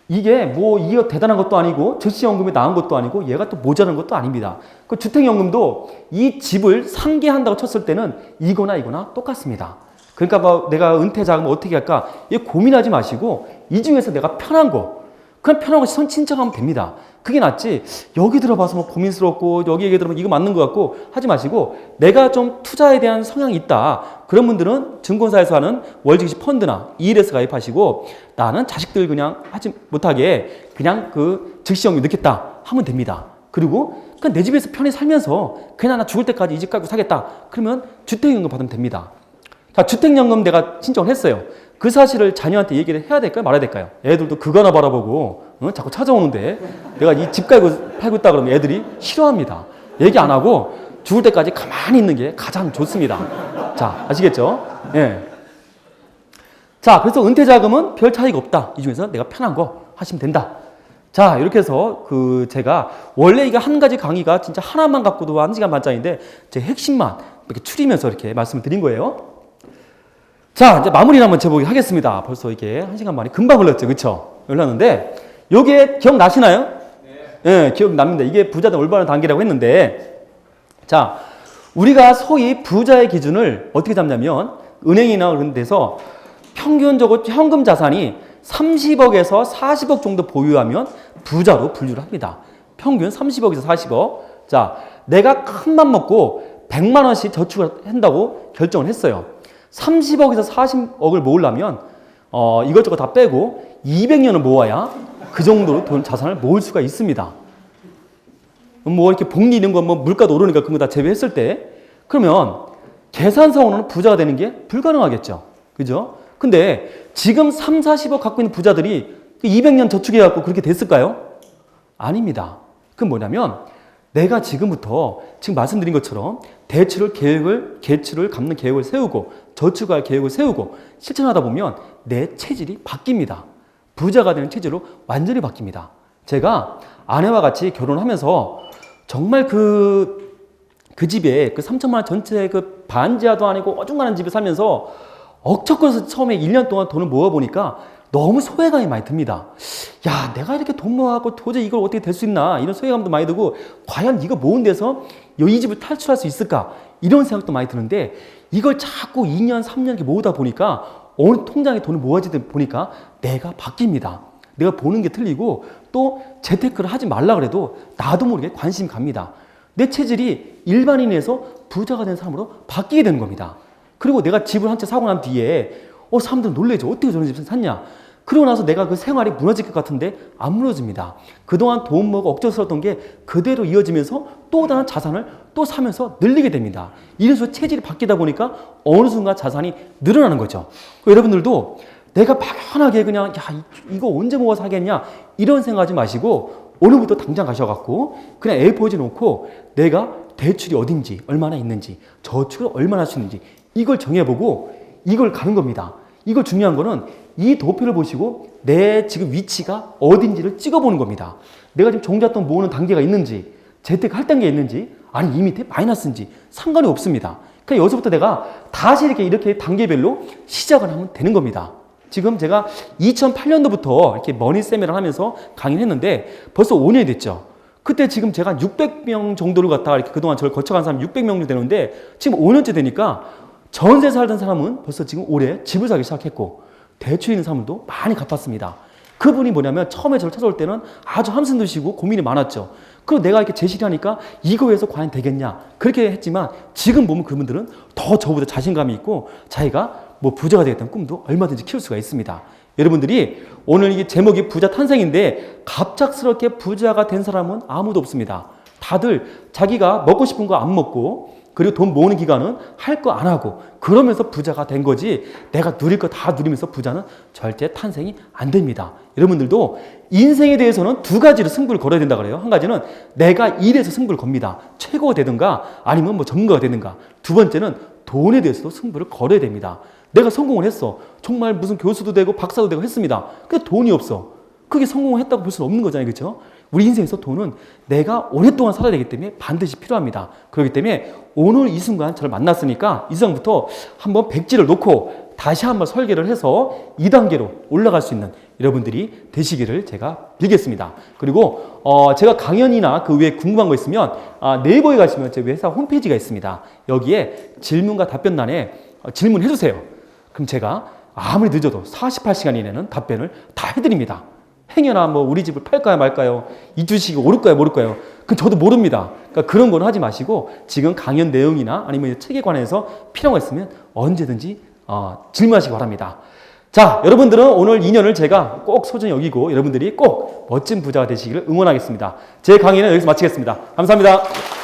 이게 뭐 이거 대단한 것도 아니고 즉시연금이 나은 것도 아니고 얘가 또 모자란 것도 아닙니다. 그 주택연금도 이 집을 상계한다고 쳤을 때는 이거나 똑같습니다. 그러니까 뭐 내가 은퇴 자금을 어떻게 할까, 이거 고민하지 마시고 이 중에서 내가 편한 거, 그냥 편한 거 신청하면 됩니다. 그게 낫지 여기 들어봐서 뭐 고민스럽고 여기 얘기 들으면 이거 맞는 것 같고 하지 마시고, 내가 좀 투자에 대한 성향이 있다 그런 분들은 증권사에서 하는 월즉시 펀드나 ELS 가입하시고, 나는 자식들 그냥 하지 못하게 그냥 그 즉시연금 넣겠다 하면 됩니다. 그리고 그냥 내 집에서 편히 살면서 그냥 나 죽을 때까지 이 집 갖고 사겠다 그러면 주택연금 받으면 됩니다. 자, 주택연금 내가 신청을 했어요. 그 사실을 자녀한테 얘기를 해야 될까요, 말아야 될까요? 애들도 그거나 바라보고 자꾸 찾아오는데, 내가 이 집 팔고 있다 그러면 애들이 싫어합니다. 얘기 안 하고 죽을 때까지 가만히 있는 게 가장 좋습니다. 자, 아시겠죠? 예. 자, 그래서 은퇴자금은 별 차이가 없다. 이 중에서 내가 편한 거 하시면 된다. 자, 이렇게 해서 제가 원래 이게 한 가지 강의가 진짜 하나만 갖고도 1시간 반짜리인데 제 핵심만 이렇게 추리면서 이렇게 말씀을 드린 거예요. 자, 이제 마무리를 한번 해보기 하겠습니다. 벌써 이게 1시간 만에 금방 흘렀죠. 그쵸? 흘렀는데, 요게 기억나시나요? 네. 기억납니다. 이게 부자된 올바른 단계라고 했는데, 자, 우리가 소위 부자의 기준을 어떻게 잡냐면, 은행이나 그런 데서 평균적으로 현금 자산이 30억에서 40억 정도 보유하면 부자로 분류를 합니다. 평균 30억에서 40억. 자, 내가 큰 맘 먹고 100만 원씩 저축을 한다고 결정을 했어요. 30억에서 40억을 모으려면 이것저것 다 빼고 200년을 모아야 그 정도로 돈 자산을 모을 수가 있습니다. 뭐 이렇게 복리 이런 거 뭐 물가도 오르니까 그런 거 다 제외했을 때 그러면 계산상으로는 부자가 되는 게 불가능하겠죠. 그죠? 근데 지금 3, 40억 갖고 있는 부자들이 200년 저축해갖고 그렇게 됐을까요? 아닙니다. 그건 뭐냐면 내가 지금부터 지금 말씀드린 것처럼 계출을 갚는 계획을 세우고 저축할 계획을 세우고 실천하다 보면 내 체질이 바뀝니다. 부자가 되는 체질로 완전히 바뀝니다. 제가 아내와 같이 결혼하면서 정말 그 집에 그 3천만 원 전체 그 반지하도 아니고 어중간한 집에 살면서 억척거려서 처음에 1년 동안 돈을 모아보니까 너무 소외감이 많이 듭니다. 야, 내가 이렇게 돈 모아갖고 도저히 이걸 어떻게 될 수 있나 이런 소외감도 많이 들고 과연 이거 모은 데서 이 집을 탈출할 수 있을까 이런 생각도 많이 드는데 이걸 자꾸 2년 3년 이렇게 모으다 보니까 어느 통장에 돈을 모아지다 보니까 내가 바뀝니다. 내가 보는 게 틀리고 또 재테크를 하지 말라 그래도 나도 모르게 관심이 갑니다. 내 체질이 일반인에서 부자가 된 사람으로 바뀌게 되는 겁니다. 그리고 내가 집을 한 채 사고 난 뒤에 사람들 놀래죠. 어떻게 저런 집을 샀냐. 그러고 나서 내가 그 생활이 무너질 것 같은데 안 무너집니다. 그동안 돈 모으고 억지로 썼던 게 그대로 이어지면서 또 다른 자산을 또 사면서 늘리게 됩니다. 이래서 체질이 바뀌다 보니까 어느 순간 자산이 늘어나는 거죠. 여러분들도 내가 막연하게 그냥 야 이거 언제 모아서 하겠냐 이런 생각하지 마시고 오늘부터 당장 가셔갖고 그냥 A4지 놓고 내가 대출이 어딘지 얼마나 있는지 저축을 얼마나 할 수 있는지 이걸 정해보고 이걸 가는 겁니다. 이걸 중요한 거는 이 도표를 보시고 내 지금 위치가 어딘지를 찍어보는 겁니다. 내가 지금 종잣돈 모으는 단계가 있는지 재테크 할 단계가 있는지 아니 이 밑에 마이너스인지 상관이 없습니다. 그냥 여기서부터 내가 다시 이렇게 단계별로 시작을 하면 되는 겁니다. 지금 제가 2008년도부터 이렇게 머니 세미나를 하면서 강의를 했는데 벌써 5년이 됐죠. 그때 지금 제가 600명 정도를 갖다가 이렇게 그동안 저를 거쳐간 사람이 600명 정도 되는데 지금 5년째 되니까 전세 살던 사람은 벌써 지금 올해 집을 사기 시작했고 대출 있는 사람도 많이 갚았습니다. 그분이 뭐냐면 처음에 저를 찾아올 때는 아주 한숨 드시고 고민이 많았죠. 그리고 내가 이렇게 제시를 하니까 이거 해서 과연 되겠냐 그렇게 했지만 지금 보면 그분들은 더 저보다 자신감이 있고 자기가 뭐 부자가 되겠다는 꿈도 얼마든지 키울 수가 있습니다. 여러분들이 오늘 이게 제목이 부자 탄생인데 갑작스럽게 부자가 된 사람은 아무도 없습니다. 다들 자기가 먹고 싶은 거 안 먹고 그리고 돈 모으는 기간은 할 거 안 하고 그러면서 부자가 된 거지 내가 누릴 거 다 누리면서 부자는 절대 탄생이 안 됩니다. 여러분들도 인생에 대해서는 두 가지로 승부를 걸어야 된다 그래요. 한 가지는 내가 일해서 승부를 겁니다. 최고가 되든가 아니면 뭐 전문가가 되든가. 두 번째는 돈에 대해서도 승부를 걸어야 됩니다. 내가 성공을 했어. 정말 무슨 교수도 되고 박사도 되고 했습니다. 근데 돈이 없어. 그게 성공을 했다고 볼 수는 없는 거잖아요. 그렇죠? 우리 인생에서 돈은 내가 오랫동안 살아야 되기 때문에 반드시 필요합니다. 그렇기 때문에 오늘 이 순간 저를 만났으니까 이 순간부터 한번 백지를 놓고 다시 한번 설계를 해서 2단계로 올라갈 수 있는 여러분들이 되시기를 제가 빌겠습니다. 그리고 제가 강연이나 그 외에 궁금한 거 있으면 네이버에 가시면 제 회사 홈페이지가 있습니다. 여기에 질문과 답변란에 질문해 주세요. 그럼 제가 아무리 늦어도 48시간 이내는 답변을 다 해드립니다. 행여나 뭐 우리 집을 팔까요 말까요? 이 주식이 오를까요 모를까요? 그건 저도 모릅니다. 그러니까 그런 건 하지 마시고 지금 강연 내용이나 아니면 책에 관해서 필요한 거 있으면 언제든지 질문하시기 바랍니다. 자, 여러분들은 오늘 인연을 제가 꼭 소중히 여기고 여러분들이 꼭 멋진 부자가 되시기를 응원하겠습니다. 제 강의는 여기서 마치겠습니다. 감사합니다.